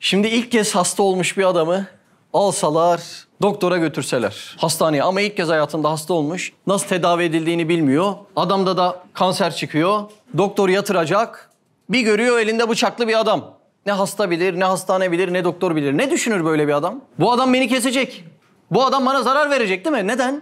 Şimdi ilk kez hasta olmuş bir adamı alsalar, doktora götürseler hastaneye, ama ilk kez hayatında hasta olmuş. Nasıl tedavi edildiğini bilmiyor. Adamda da kanser çıkıyor. Doktor yatıracak. Bir görüyor elinde bıçaklı bir adam. Ne hasta bilir, ne hastane bilir, ne doktor bilir. Ne düşünür böyle bir adam? Bu adam beni kesecek. Bu adam bana zarar verecek değil mi? Neden?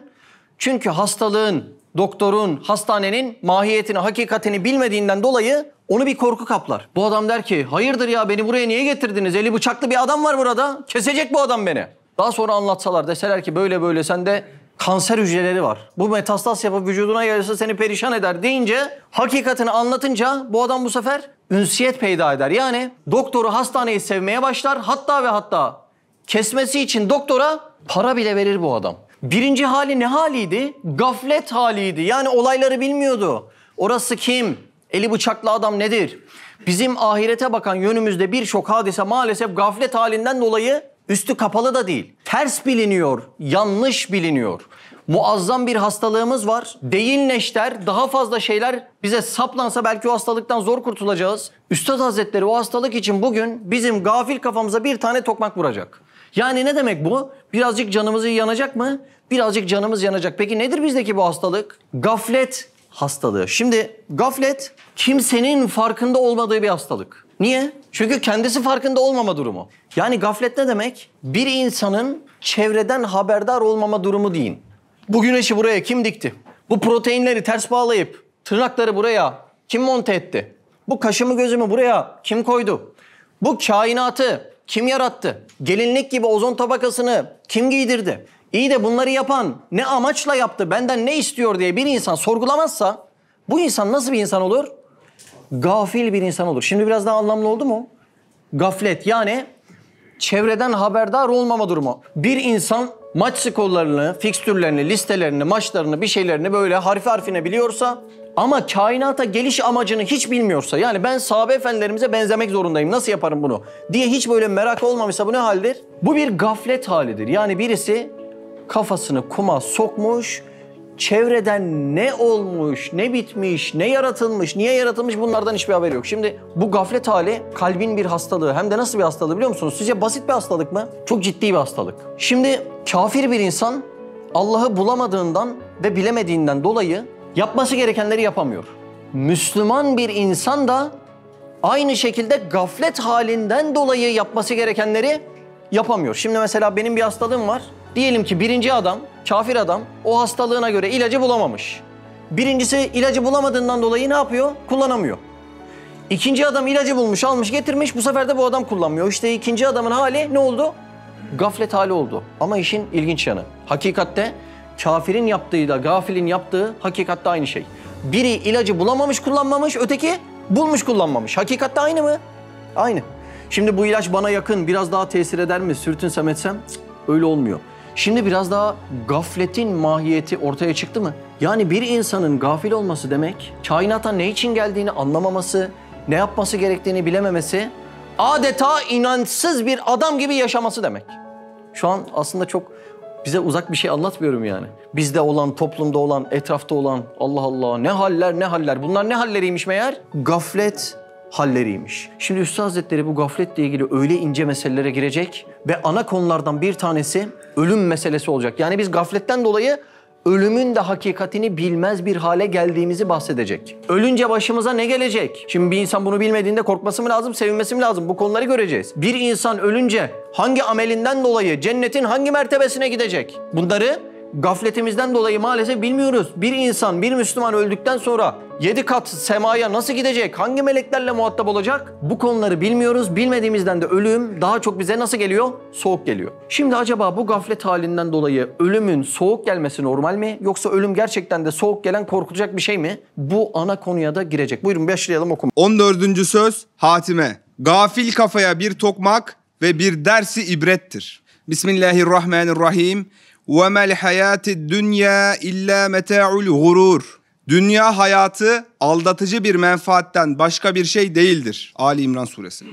Çünkü hastalığın, doktorun, hastanenin mahiyetini, hakikatini bilmediğinden dolayı onu bir korku kaplar. Bu adam der ki, hayırdır ya, beni buraya niye getirdiniz? Eli bıçaklı bir adam var burada. Kesecek bu adam beni. Daha sonra anlatsalar, deseler ki böyle böyle sende kanser hücreleri var. Bu metastaz yapıp vücuduna yayılsa seni perişan eder deyince, hakikatini anlatınca bu adam bu sefer ünsiyet peyda eder. Yani doktoru, hastaneyi sevmeye başlar. Hatta ve hatta kesmesi için doktora para bile verir bu adam. Birinci hali ne haliydi? Gaflet haliydi. Yani olayları bilmiyordu. Orası kim? Eli bıçaklı adam nedir? Bizim ahirete bakan yönümüzde birçok hadise maalesef gaflet halinden dolayı üstü kapalı da değil. Ters biliniyor, yanlış biliniyor. Muazzam bir hastalığımız var. Değil neşter, daha fazla şeyler bize saplansa belki o hastalıktan zor kurtulacağız. Üstad Hazretleri o hastalık için bugün bizim gafil kafamıza bir tane tokmak vuracak. Yani ne demek bu? Birazcık canımız yanacak mı? Birazcık canımız yanacak. Peki nedir bizdeki bu hastalık? Gaflet hastalığı. Şimdi gaflet kimsenin farkında olmadığı bir hastalık. Niye? Çünkü kendisi farkında olmama durumu. Yani gaflet ne demek? Bir insanın çevreden haberdar olmama durumu deyin. Bu güneşi buraya kim dikti? Bu proteinleri ters bağlayıp tırnakları buraya kim monte etti? Bu kaşımı gözümü buraya kim koydu? Bu kainatı kim yarattı? Gelinlik gibi ozon tabakasını kim giydirdi? İyi de bunları yapan ne amaçla yaptı, benden ne istiyor diye bir insan sorgulamazsa bu insan nasıl bir insan olur? Gafil bir insan olur. Şimdi biraz daha anlamlı oldu mu? Gaflet yani çevreden haberdar olmama durumu. Bir insan maç skorlarını, fikstürlerini, listelerini, maçlarını, bir şeylerini böyle harfi harfine biliyorsa ama kainata geliş amacını hiç bilmiyorsa, yani ben sahabe efendilerimize benzemek zorundayım, nasıl yaparım bunu diye hiç böyle merak olmamışsa bu ne haldir? Bu bir gaflet halidir. Yani birisi kafasını kuma sokmuş, çevreden ne olmuş, ne bitmiş, ne yaratılmış, niye yaratılmış bunlardan hiçbir haberi yok. Şimdi bu gaflet hali kalbin bir hastalığı. Hem de nasıl bir hastalığı biliyor musunuz? Sizce basit bir hastalık mı? Çok ciddi bir hastalık. Şimdi kafir bir insan Allah'ı bulamadığından ve bilemediğinden dolayı yapması gerekenleri yapamıyor. Müslüman bir insan da aynı şekilde gaflet halinden dolayı yapması gerekenleri yapamıyor. Şimdi mesela benim bir hastalığım var. Diyelim ki birinci adam, kafir adam o hastalığına göre ilacı bulamamış. Birincisi ilacı bulamadığından dolayı ne yapıyor? Kullanamıyor. İkinci adam ilacı bulmuş, almış, getirmiş. Bu sefer de bu adam kullanmıyor. İşte ikinci adamın hali ne oldu? Gaflet hali oldu. Ama işin ilginç yanı. Hakikatte kafirin yaptığıyla gafilin yaptığı hakikatte aynı şey. Biri ilacı bulamamış, kullanmamış. Öteki bulmuş, kullanmamış. Hakikatte aynı mı? Aynı. Şimdi bu ilaç bana yakın, biraz daha tesir eder mi? Sürtünsem etsem? Öyle olmuyor. Şimdi biraz daha gafletin mahiyeti ortaya çıktı mı? Yani bir insanın gafil olması demek, kainata ne için geldiğini anlamaması, ne yapması gerektiğini bilememesi, adeta inançsız bir adam gibi yaşaması demek. Şu an aslında çok bize uzak bir şey anlatmıyorum yani. Bizde olan, toplumda olan, etrafta olan, Allah Allah ne haller ne haller. Bunlar ne halleriymiş meğer? Gaflet halleriymiş. Şimdi Üstad Hazretleri bu gafletle ilgili öyle ince meselelere girecek ve ana konulardan bir tanesi ölüm meselesi olacak. Yani biz gafletten dolayı ölümün de hakikatini bilmez bir hale geldiğimizi bahsedecek. Ölünce başımıza ne gelecek? Şimdi bir insan bunu bilmediğinde korkması mı lazım, sevinmesi mi lazım? Bu konuları göreceğiz. Bir insan ölünce hangi amelinden dolayı cennetin hangi mertebesine gidecek? Bunları gafletimizden dolayı maalesef bilmiyoruz. Bir insan, bir Müslüman öldükten sonra 7 kat semaya nasıl gidecek? Hangi meleklerle muhatap olacak? Bu konuları bilmiyoruz. Bilmediğimizden de ölüm daha çok bize nasıl geliyor? Soğuk geliyor. Şimdi acaba bu gaflet halinden dolayı ölümün soğuk gelmesi normal mi? Yoksa ölüm gerçekten de soğuk gelen korkulacak bir şey mi? Bu ana konuya da girecek. Buyurun başlayalım okuma. 14. söz Hatime. Gafil kafaya bir tokmak ve bir dersi ibrettir. Bismillahirrahmanirrahim. وَمَا الْحَيَاتِ الدُّنْيَا اِلَّا مَتَاعُ الْغُرُورِ. Dünya hayatı aldatıcı bir menfaatten başka bir şey değildir. Ali İmran suresi.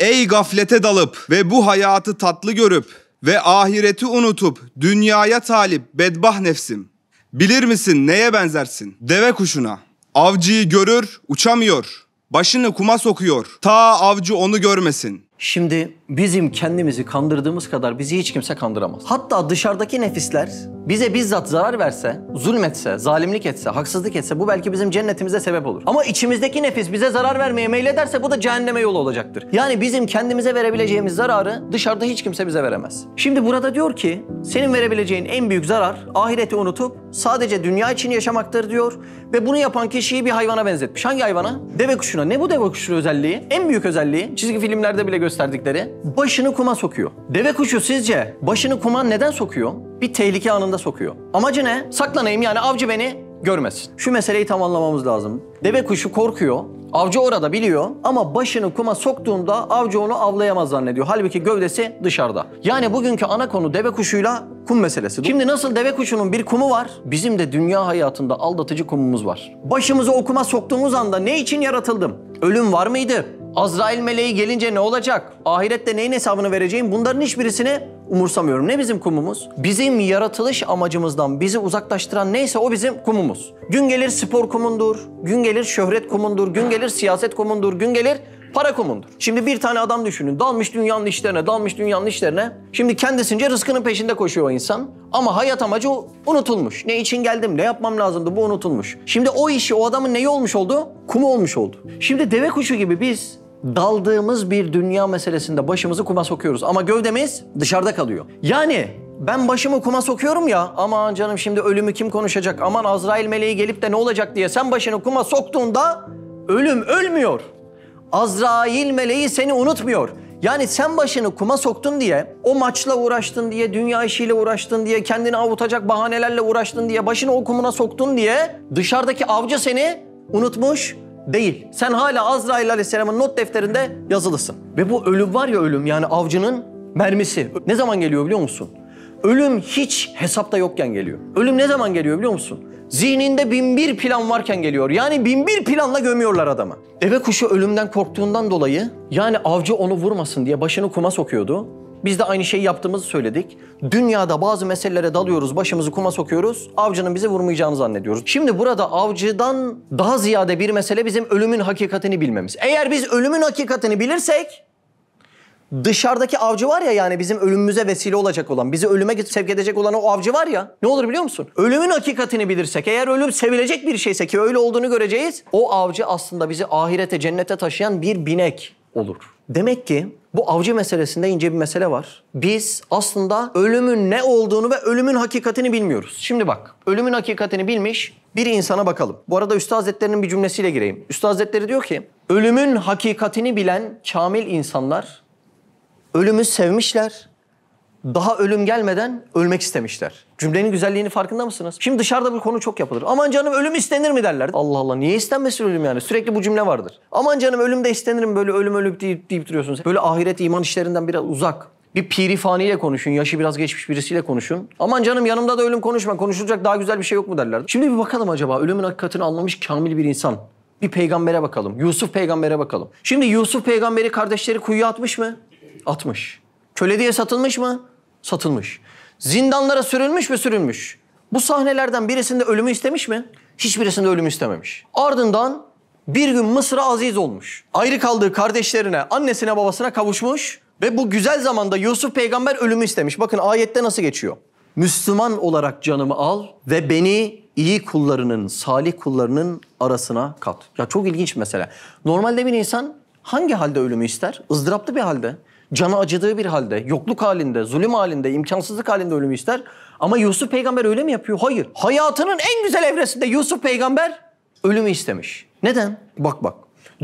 Ey gaflete dalıp ve bu hayatı tatlı görüp ve ahireti unutup dünyaya talip bedbah nefsim. Bilir misin neye benzersin? Deve kuşuna. Avcıyı görür, uçamıyor. Başını kuma sokuyor. Ta avcı onu görmesin. Şimdi bizim kendimizi kandırdığımız kadar bizi hiç kimse kandıramaz. Hatta dışarıdaki nefisler bize bizzat zarar verse, zulmetse, zalimlik etse, haksızlık etse bu belki bizim cennetimize sebep olur. Ama içimizdeki nefis bize zarar vermeye meylederse bu da cehenneme yol olacaktır. Yani bizim kendimize verebileceğimiz zararı dışarıda hiç kimse bize veremez. Şimdi burada diyor ki senin verebileceğin en büyük zarar ahireti unutup sadece dünya için yaşamaktır diyor. Ve bunu yapan kişiyi bir hayvana benzetmiş. Hangi hayvana? Deve kuşuna. Ne bu deve kuşu özelliği? En büyük özelliği çizgi filmlerde bile gösterdikleri başını kuma sokuyor. Deve kuşu sizce başını kuma neden sokuyor? Bir tehlike anında sokuyor. Amacı ne? Saklanayım yani avcı beni görmesin. Şu meseleyi tam anlamamız lazım. Deve kuşu korkuyor. Avcı orada biliyor ama başını kuma soktuğunda avcı onu avlayamaz zannediyor. Halbuki gövdesi dışarıda. Yani bugünkü ana konu deve kuşuyla kum meselesi. Şimdi nasıl deve kuşunun bir kumu var, bizim de dünya hayatında aldatıcı kumumuz var. Başımızı o kuma soktuğumuz anda ne için yaratıldım? Ölüm var mıydı? Azrail meleği gelince ne olacak? Ahirette neyin hesabını vereceğim? Bunların hiçbirisini umursamıyorum. Ne bizim kumumuz? Bizim yaratılış amacımızdan bizi uzaklaştıran neyse o bizim kumumuz. Gün gelir spor kumundur, gün gelir şöhret kumundur, gün gelir siyaset kumundur, gün gelir para kumundur. Şimdi bir tane adam düşünün. Dalmış dünyanın işlerine. Şimdi kendisince rızkının peşinde koşuyor o insan. Ama hayat amacı unutulmuş. Ne için geldim, ne yapmam lazımdı bu unutulmuş. Şimdi o işi o adamın neyi olmuş oldu? Kumu olmuş oldu. Şimdi deve kuşu gibi biz daldığımız bir dünya meselesinde başımızı kuma sokuyoruz. Ama gövdemiz dışarıda kalıyor. Yani ben başımı kuma sokuyorum ya, aman canım şimdi ölümü kim konuşacak, aman Azrail meleği gelip de ne olacak diye sen başını kuma soktuğunda ölüm ölmüyor. Azrail meleği seni unutmuyor. Yani sen başını kuma soktun diye, o maçla uğraştın diye, dünya işiyle uğraştın diye, kendini avutacak bahanelerle uğraştın diye, başını o kumuna soktun diye dışarıdaki avcı seni unutmuş değil. Sen hala Azrail Aleyhisselam'ın not defterinde yazılısın. Ve bu ölüm var ya, ölüm yani avcının mermisi. Ne zaman geliyor biliyor musun? Ölüm hiç hesapta yokken geliyor. Ölüm ne zaman geliyor biliyor musun? Zihninde 1001 plan varken geliyor. Yani 1001 planla gömüyorlar adamı. Deve kuşu ölümden korktuğundan dolayı yani avcı onu vurmasın diye başını kuma sokuyordu. Biz de aynı şeyi yaptığımızı söyledik. Dünyada bazı meselelere dalıyoruz, başımızı kuma sokuyoruz. Avcının bizi vurmayacağını zannediyoruz. Şimdi burada avcıdan daha ziyade bir mesele bizim ölümün hakikatini bilmemiz. Eğer biz ölümün hakikatini bilirsek dışarıdaki avcı var ya, yani bizim ölümümüze vesile olacak olan, bizi ölüme sevk edecek olan o avcı var ya, ne olur biliyor musun? Ölümün hakikatini bilirsek, eğer ölüm sevilecek bir şeyse ki öyle olduğunu göreceğiz, o avcı aslında bizi ahirete, cennete taşıyan bir binek olur. Demek ki bu avcı meselesinde ince bir mesele var. Biz aslında ölümün ne olduğunu ve ölümün hakikatini bilmiyoruz. Şimdi bak, ölümün hakikatini bilmiş bir insana bakalım. Bu arada Üstad Hazretleri'nin bir cümlesiyle gireyim. Üstad Hazretleri diyor ki, ölümün hakikatini bilen kamil insanlar ölümü sevmişler, daha ölüm gelmeden ölmek istemişler. Cümlenin güzelliğini farkında mısınız? Şimdi dışarıda bu konu çok yapılır. Aman canım ölüm istenir mi derler. Allah Allah, niye istenmesin ölüm yani? Sürekli bu cümle vardır. Aman canım ölüm de istenir mi? Böyle ölüm deyip duruyorsunuz. Böyle ahiret iman işlerinden biraz uzak. Bir piri faniyle konuşun, yaşı biraz geçmiş birisiyle konuşun. Aman canım yanımda da ölüm konuşma, konuşulacak daha güzel bir şey yok mu derler. Şimdi bir bakalım acaba ölümün hakikatini anlamış kamil bir insan. Bir peygambere bakalım. Yusuf peygambere bakalım. Şimdi Yusuf peygamberi kardeşleri kuyuya atmış mı? Atmış. Köle diye satılmış mı? Satılmış. Zindanlara sürülmüş mü? Sürülmüş. Bu sahnelerden birisinde ölümü istemiş mi? Hiçbirisinde ölümü istememiş. Ardından bir gün Mısır'a aziz olmuş. Ayrı kaldığı kardeşlerine, annesine, babasına kavuşmuş ve bu güzel zamanda Yusuf peygamber ölümü istemiş. Bakın ayette nasıl geçiyor? Müslüman olarak canımı al ve beni iyi kullarının, salih kullarının arasına kat. Ya çok ilginç mesela. Normalde bir insan hangi halde ölümü ister? Izdıraplı bir halde. Canı acıdığı bir halde, yokluk halinde, zulüm halinde, imkansızlık halinde ölümü ister. Ama Yusuf peygamber öyle mi yapıyor? Hayır. Hayatının en güzel evresinde Yusuf peygamber ölümü istemiş. Neden? Bak.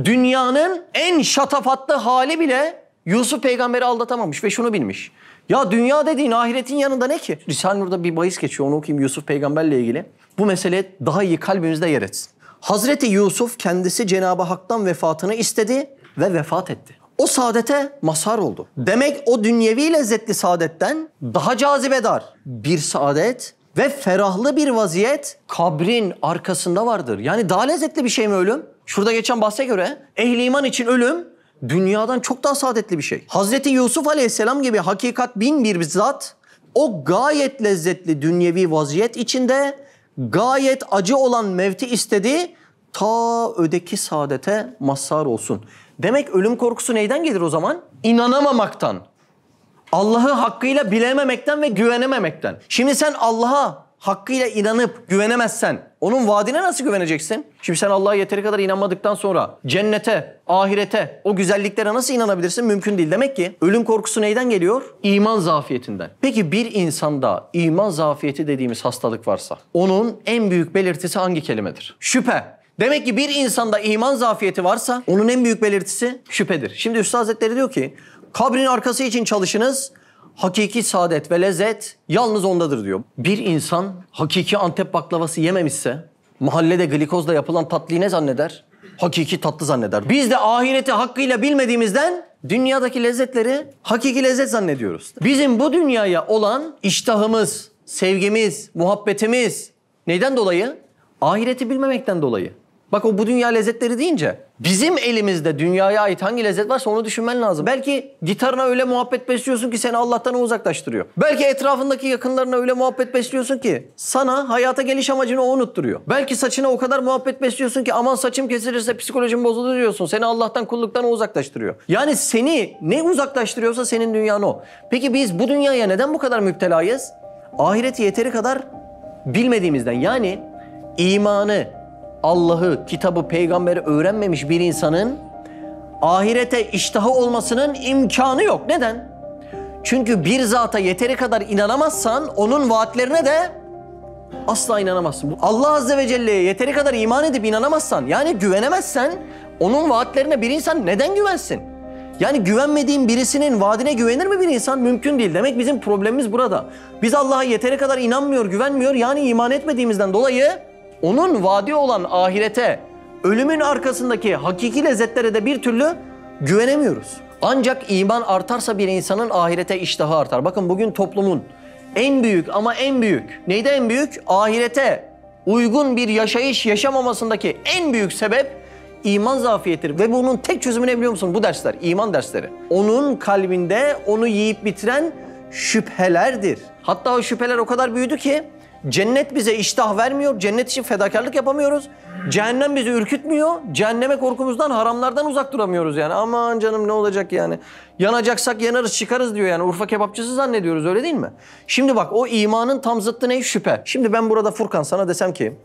Dünyanın en şatafatlı hali bile Yusuf peygamberi aldatamamış ve şunu bilmiş. Ya dünya dediğin ahiretin yanında ne ki? Risale-i Nur'da bir bahis geçiyor, onu okuyayım Yusuf peygamberle ilgili. Bu mesele daha iyi kalbimizde yer etsin. Hazreti Yusuf kendisi Cenab-ı Hak'tan vefatını istedi ve vefat etti. O saadete mazhar oldu. Demek o dünyevi lezzetli saadetten daha cazibedar bir saadet ve ferahlı bir vaziyet kabrin arkasında vardır. Yani daha lezzetli bir şey mi ölüm? Şurada geçen bahse göre ehli iman için ölüm dünyadan çok daha saadetli bir şey. Hazreti Yusuf Aleyhisselam gibi hakikat bin bir zat o gayet lezzetli dünyevi vaziyet içinde gayet acı olan mevti istedi, ta ödeki saadete mazhar olsun. Demek ölüm korkusu neyden gelir o zaman? İnanamamaktan. Allah'ı hakkıyla bilememekten ve güvenememekten. Şimdi sen Allah'a hakkıyla inanıp güvenemezsen onun vaadine nasıl güveneceksin? Şimdi sen Allah'a yeteri kadar inanmadıktan sonra cennete, ahirete, o güzelliklere nasıl inanabilirsin? Mümkün değil. Demek ki ölüm korkusu neyden geliyor? İman zafiyetinden. Peki bir insanda iman zafiyeti dediğimiz hastalık varsa onun en büyük belirtisi hangi kelimedir? Şüphe. Demek ki bir insanda iman zafiyeti varsa onun en büyük belirtisi şüphedir. Şimdi Üstad Hazretleri diyor ki kabrin arkası için çalışınız. Hakiki saadet ve lezzet yalnız ondadır diyor. Bir insan hakiki Antep baklavası yememişse mahallede glikozla yapılan tatlıyı ne zanneder? Hakiki tatlı zanneder. Biz de ahireti hakkıyla bilmediğimizden dünyadaki lezzetleri hakiki lezzet zannediyoruz. Bizim bu dünyaya olan iştahımız, sevgimiz, muhabbetimiz neyden dolayı? Ahireti bilmemekten dolayı. Bak o bu dünya lezzetleri deyince bizim elimizde dünyaya ait hangi lezzet varsa onu düşünmen lazım. Belki gitarına öyle muhabbet besliyorsun ki seni Allah'tan uzaklaştırıyor. Belki etrafındaki yakınlarına öyle muhabbet besliyorsun ki sana hayata geliş amacını o unutturuyor. Belki saçına o kadar muhabbet besliyorsun ki aman saçım kesilirse psikolojim bozulur diyorsun. Seni Allah'tan kulluktan o uzaklaştırıyor. Yani seni ne uzaklaştırıyorsa senin dünyan o. Peki biz bu dünyaya neden bu kadar müptelayız? Ahireti yeteri kadar bilmediğimizden, yani imanı, Allah'ı, kitabı, peygamberi öğrenmemiş bir insanın ahirete iştahı olmasının imkanı yok. Neden? Çünkü bir zata yeteri kadar inanamazsan onun vaatlerine de asla inanamazsın. Allah Azze ve Celle'ye yeteri kadar iman edip inanamazsan, yani güvenemezsen onun vaatlerine bir insan neden güvensin? Yani güvenmediğin birisinin vaadine güvenir mi bir insan? Mümkün değil. Demek bizim problemimiz burada. Biz Allah'a yeteri kadar inanmıyor, güvenmiyor, yani iman etmediğimizden dolayı onun vaadi olan ahirete, ölümün arkasındaki hakiki lezzetlere de bir türlü güvenemiyoruz. Ancak iman artarsa bir insanın ahirete iştahı artar. Bakın bugün toplumun en büyük ama en büyük, neyde en büyük? Ahirete uygun bir yaşayış yaşamamasındaki en büyük sebep iman zafiyetidir. Ve bunun tek çözümü ne biliyor musun? Bu dersler, iman dersleri. Onun kalbinde onu yiyip bitiren şüphelerdir. Hatta o şüpheler o kadar büyüdü ki cennet bize iştah vermiyor, cennet için fedakarlık yapamıyoruz. Cehennem bizi ürkütmüyor, cehenneme korkumuzdan, haramlardan uzak duramıyoruz yani. Aman canım ne olacak yani? Yanacaksak yanarız, çıkarız diyor yani. Urfa kebapçısı zannediyoruz, öyle değil mi? Şimdi bak, o imanın tam zıttı ne? Şüphe. Şimdi ben burada Furkan sana desem ki,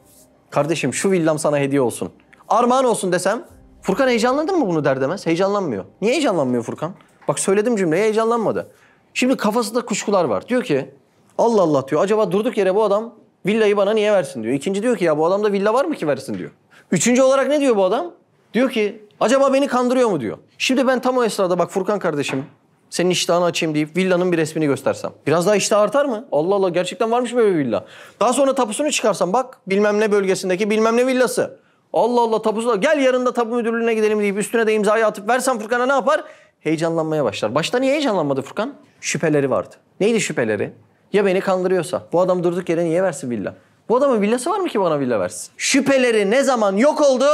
kardeşim şu villam sana hediye olsun, armağan olsun desem, Furkan heyecanlandın mı bunu der demez? Heyecanlanmıyor. Niye heyecanlanmıyor Furkan? Bak söyledim cümleyi, heyecanlanmadı. Şimdi kafasında kuşkular var. Diyor ki, Allah Allah diyor, acaba durduk yere bu adam villayı bana niye versin diyor. İkinci diyor ki, ya bu adamda villa var mı ki versin diyor. Üçüncü olarak ne diyor bu adam? Diyor ki, acaba beni kandırıyor mu diyor. Şimdi ben tam o esnada bak Furkan kardeşim, senin iştahını açayım deyip villanın bir resmini göstersem, biraz daha iştah artar mı? Allah Allah, gerçekten varmış böyle bir villa. Daha sonra tapusunu çıkarsam, bak bilmem ne bölgesindeki bilmem ne villası. Allah Allah, tapusu, gel yarın da tapu müdürlüğüne gidelim deyip üstüne de imzayı atıp versem Furkan'a ne yapar? Heyecanlanmaya başlar. Başta niye heyecanlanmadı Furkan? Şüpheleri vardı. Neydi şüpheleri? Ya beni kandırıyorsa? Bu adam durduk yere niye versin villa? Bu adamın villası var mı ki bana villa versin? Şüpheleri ne zaman yok oldu?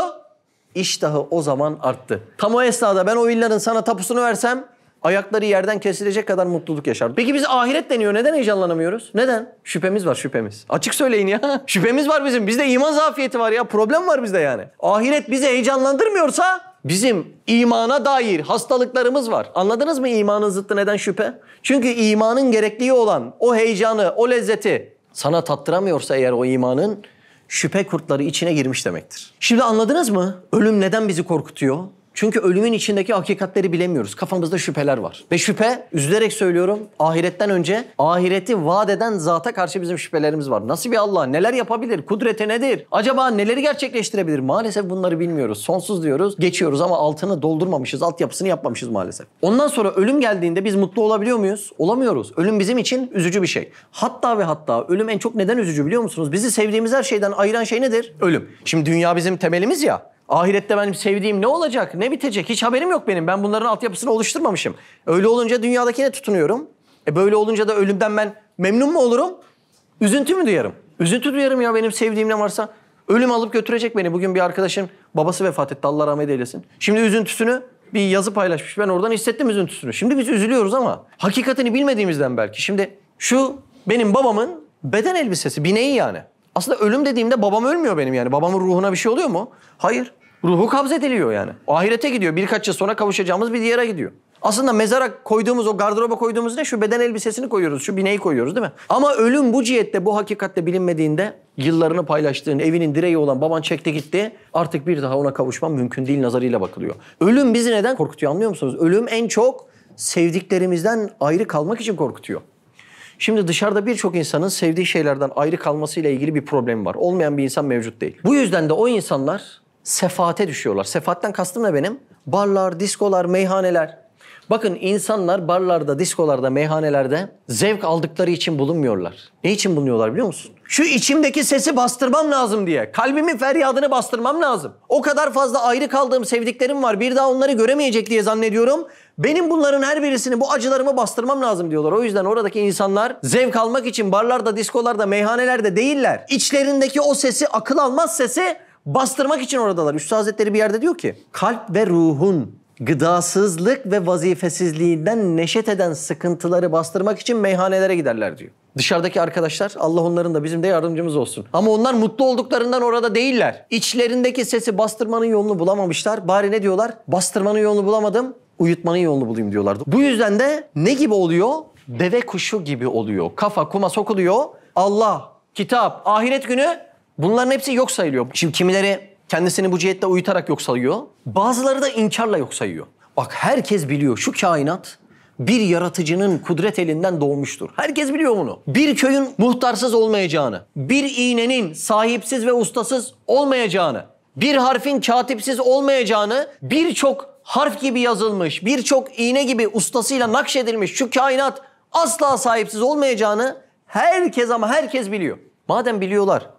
İştahı o zaman arttı. Tam o esnada ben o villanın sana tapusunu versem ayakları yerden kesilecek kadar mutluluk yaşar. Peki biz ahiret deniyor, neden heyecanlanamıyoruz? Neden? Şüphemiz var, şüphemiz. Açık söyleyin ya. Şüphemiz var bizim. Bizde iman zafiyeti var ya. Problem var bizde yani. Ahiret bizi heyecanlandırmıyorsa bizim imana dair hastalıklarımız var. Anladınız mı imanın zıttı neden şüphe? Çünkü imanın gerekliği olan o heyecanı, o lezzeti sana tattıramıyorsa eğer o imanın, şüphe kurtları içine girmiş demektir. Şimdi anladınız mı? Ölüm neden bizi korkutuyor? Çünkü ölümün içindeki hakikatleri bilemiyoruz. Kafamızda şüpheler var. Ve şüphe, üzülerek söylüyorum, ahiretten önce ahireti vaat eden zata karşı bizim şüphelerimiz var. Nasıl bir Allah? Neler yapabilir? Kudreti nedir? Acaba neleri gerçekleştirebilir? Maalesef bunları bilmiyoruz. Sonsuz diyoruz, geçiyoruz ama altını doldurmamışız, altyapısını yapmamışız maalesef. Ondan sonra ölüm geldiğinde biz mutlu olabiliyor muyuz? Olamıyoruz. Ölüm bizim için üzücü bir şey. Hatta ve hatta ölüm en çok neden üzücü biliyor musunuz? Bizi sevdiğimiz her şeyden ayıran şey nedir? Ölüm. Şimdi dünya bizim temelimiz ya. Ahirette benim sevdiğim ne olacak, ne bitecek? Hiç haberim yok benim. Ben bunların altyapısını oluşturmamışım. Öyle olunca dünyadakine tutunuyorum. Böyle olunca da ölümden ben memnun mu olurum? Üzüntü mü duyarım? Üzüntü duyarım ya, benim sevdiğim ne varsa. Ölüm alıp götürecek beni. Bugün bir arkadaşın babası vefat etti. Allah rahmet eylesin. Şimdi üzüntüsünü bir yazı paylaşmış. Ben oradan hissettim üzüntüsünü. Şimdi biz üzülüyoruz ama hakikatini bilmediğimizden belki. Şimdi şu benim babamın beden elbisesi, bineği yani. Aslında ölüm dediğimde babam ölmüyor benim yani. Babamın ruhuna bir şey oluyor mu? Hayır. Ruhu kabzediliyor yani. Ahirete gidiyor. Birkaç yıl sonra kavuşacağımız bir yere gidiyor. Aslında mezara koyduğumuz, o gardıroba koyduğumuz ne? Şu beden elbisesini koyuyoruz, şu bineği koyuyoruz değil mi? Ama ölüm bu cihette, bu hakikatle bilinmediğinde yıllarını paylaştığın, evinin direği olan baban çekti gitti. Artık bir daha ona kavuşmam mümkün değil nazarıyla bakılıyor. Ölüm bizi neden korkutuyor anlıyor musunuz? Ölüm en çok sevdiklerimizden ayrı kalmak için korkutuyor. Şimdi dışarıda birçok insanın sevdiği şeylerden ayrı kalmasıyla ilgili bir problemi var. Olmayan bir insan mevcut değil. Bu yüzden de o insanlar sefaate düşüyorlar. Sefaatten kastım ne benim? Barlar, diskolar, meyhaneler. Bakın insanlar barlarda, diskolarda, meyhanelerde zevk aldıkları için bulunmuyorlar. Ne için bulunuyorlar biliyor musun? Şu içimdeki sesi bastırmam lazım diye. Kalbimin feryadını bastırmam lazım. O kadar fazla ayrı kaldığım sevdiklerim var. Bir daha onları göremeyecek diye zannediyorum. Benim bunların her birisini, bu acılarımı bastırmam lazım diyorlar. O yüzden oradaki insanlar zevk almak için barlarda, diskolarda, meyhanelerde değiller. İçlerindeki o sesi, akıl almaz sesi bastırmak için oradalar. Üstad Hazretleri bir yerde diyor ki, kalp ve ruhun gıdasızlık ve vazifesizliğinden neşet eden sıkıntıları bastırmak için meyhanelere giderler diyor. Dışarıdaki arkadaşlar, Allah onların da bizim de yardımcımız olsun. Ama onlar mutlu olduklarından orada değiller. İçlerindeki sesi bastırmanın yolunu bulamamışlar. Bari ne diyorlar? Bastırmanın yolunu bulamadım, uyutmanın yolunu bulayım diyorlardı. Bu yüzden de ne gibi oluyor? Deve kuşu gibi oluyor. Kafa kuma sokuluyor. Allah, kitap, ahiret günü bunların hepsi yok sayılıyor. Şimdi kimileri kendisini bu cihette uyutarak yok sayıyor. Bazıları da inkarla yok sayıyor. Bak herkes biliyor şu kainat bir yaratıcının kudret elinden doğmuştur. Herkes biliyor bunu. Bir köyün muhtarsız olmayacağını, bir iğnenin sahipsiz ve ustasız olmayacağını, bir harfin katipsiz olmayacağını, birçok harf gibi yazılmış, birçok iğne gibi ustasıyla nakşedilmiş şu kainat asla sahipsiz olmayacağını herkes ama herkes biliyor. Madem biliyorlar,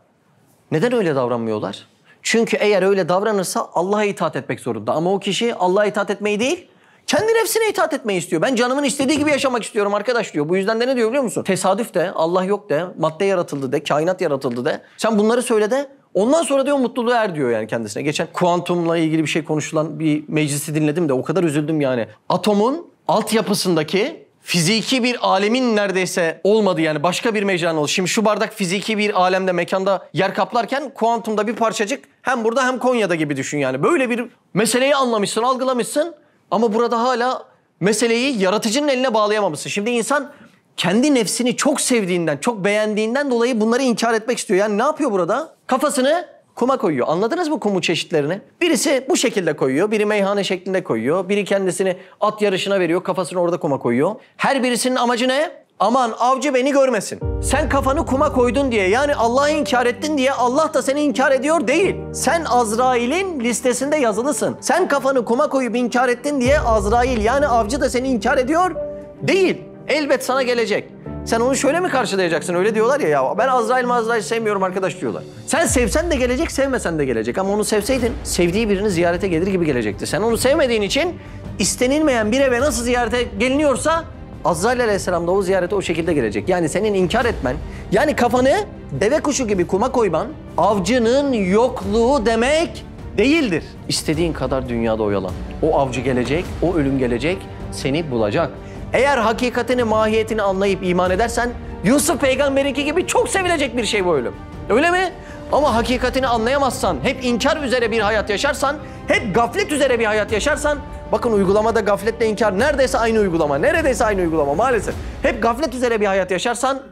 neden öyle davranmıyorlar? Çünkü eğer öyle davranırsa Allah'a itaat etmek zorunda. Ama o kişi Allah'a itaat etmeyi değil, kendi nefsine itaat etmeyi istiyor. Ben canımın istediği gibi yaşamak istiyorum arkadaş diyor. Bu yüzden de ne diyor biliyor musun? Tesadüf de, Allah yok de, madde yaratıldı de, kainat yaratıldı de. Sen bunları söyle de, ondan sonra diyor mutluluğu er diyor yani kendisine. Geçen kuantumla ilgili bir şey konuşulan bir meclisi dinledim de o kadar üzüldüm yani. Atomun altyapısındaki fiziki bir alemin neredeyse olmadı yani başka bir mecranın oldu. Şimdi şu bardak fiziki bir alemde, mekanda yer kaplarken kuantumda bir parçacık hem burada hem Konya'da gibi düşün yani. Böyle bir meseleyi anlamışsın, algılamışsın ama burada hala meseleyi yaratıcının eline bağlayamamışsın. Şimdi insan kendi nefsini çok sevdiğinden, çok beğendiğinden dolayı bunları inkar etmek istiyor. Yani ne yapıyor burada? Kafasını kuma koyuyor. Anladınız mı kumu çeşitlerini? Birisi bu şekilde koyuyor, biri meyhane şeklinde koyuyor, biri kendisini at yarışına veriyor, kafasını orada kuma koyuyor. Her birisinin amacı ne? Aman avcı beni görmesin. Sen kafanı kuma koydun diye, yani Allah'ı inkar ettin diye Allah da seni inkar ediyor değil. Sen Azrail'in listesinde yazılısın. Sen kafanı kuma koyup inkar ettin diye Azrail yani avcı da seni inkar ediyor değil. Elbet sana gelecek. Sen onu şöyle mi karşılayacaksın? Öyle diyorlar ya ben Azrail sevmiyorum arkadaş diyorlar. Sen sevsen de gelecek, sevmesen de gelecek. Ama onu sevseydin sevdiği birini ziyarete gelir gibi gelecekti. Sen onu sevmediğin için istenilmeyen bir eve nasıl ziyarete geliniyorsa Azrail Aleyhisselam da o ziyarete o şekilde gelecek. Yani senin inkar etmen, yani kafanı deve kuşu gibi kuma koyman avcının yokluğu demek değildir. İstediğin kadar dünyada oyalan. O avcı gelecek, o ölüm gelecek, seni bulacak. Eğer hakikatini, mahiyetini anlayıp iman edersen Yusuf peygamberinki gibi çok sevilecek bir şey bu ölüm. Öyle mi? Ama hakikatini anlayamazsan, hep inkar üzere bir hayat yaşarsan, hep gaflet üzere bir hayat yaşarsan, bakın uygulamada gafletle inkar neredeyse aynı uygulama maalesef. Hep gaflet üzere bir hayat yaşarsan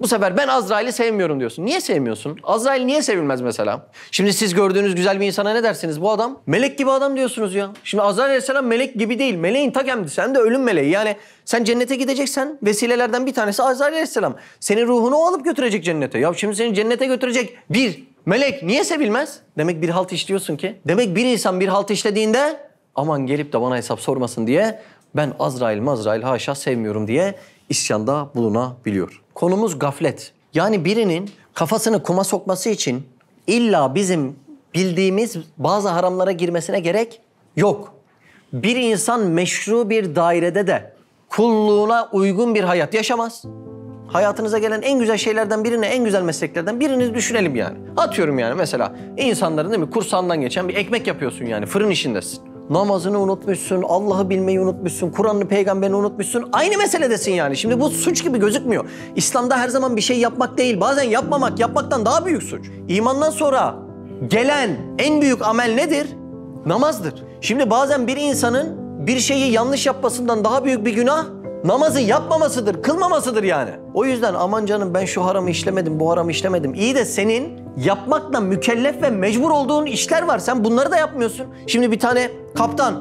bu sefer ben Azrail'i sevmiyorum diyorsun. Niye sevmiyorsun? Azrail niye sevilmez mesela? Şimdi siz gördüğünüz güzel bir insana ne dersiniz? Bu adam melek gibi adam diyorsunuz ya. Şimdi Azrail Aleyhisselam melek gibi değil. Meleğin ta kendisi. Hem de ölüm meleği. Yani sen cennete gideceksen vesilelerden bir tanesi Azrail Aleyhisselam. Senin ruhunu o alıp götürecek cennete. Ya şimdi seni cennete götürecek bir melek niye sevilmez? Demek bir halt işliyorsun ki. Demek bir insan bir halt işlediğinde aman gelip de bana hesap sormasın diye ben Azrail haşa sevmiyorum diye isyanda bulunabiliyor. Konumuz gaflet. Yani birinin kafasını kuma sokması için illa bizim bildiğimiz bazı haramlara girmesine gerek yok. Bir insan meşru bir dairede de kulluğuna uygun bir hayat yaşamaz. Hayatınıza gelen en güzel şeylerden birini, en güzel mesleklerden birini düşünelim yani. Atıyorum yani mesela insanların değil mi kursağından geçen bir ekmek yapıyorsun yani fırın işindesin. Namazını unutmuşsun, Allah'ı bilmeyi unutmuşsun, Kur'an'ını, peygamberini unutmuşsun. Aynı meseledesin yani. Şimdi bu suç gibi gözükmüyor. İslam'da her zaman bir şey yapmak değil. Bazen yapmamak, yapmaktan daha büyük suç. İmandan sonra gelen en büyük amel nedir? Namazdır. Şimdi bazen bir insanın bir şeyi yanlış yapmasından daha büyük bir günah namazı yapmamasıdır, kılmamasıdır yani. O yüzden aman canım ben şu haramı işlemedim, bu haramı işlemedim. İyi de senin yapmakla mükellef ve mecbur olduğun işler var. Sen bunları da yapmıyorsun. Şimdi bir tane kaptan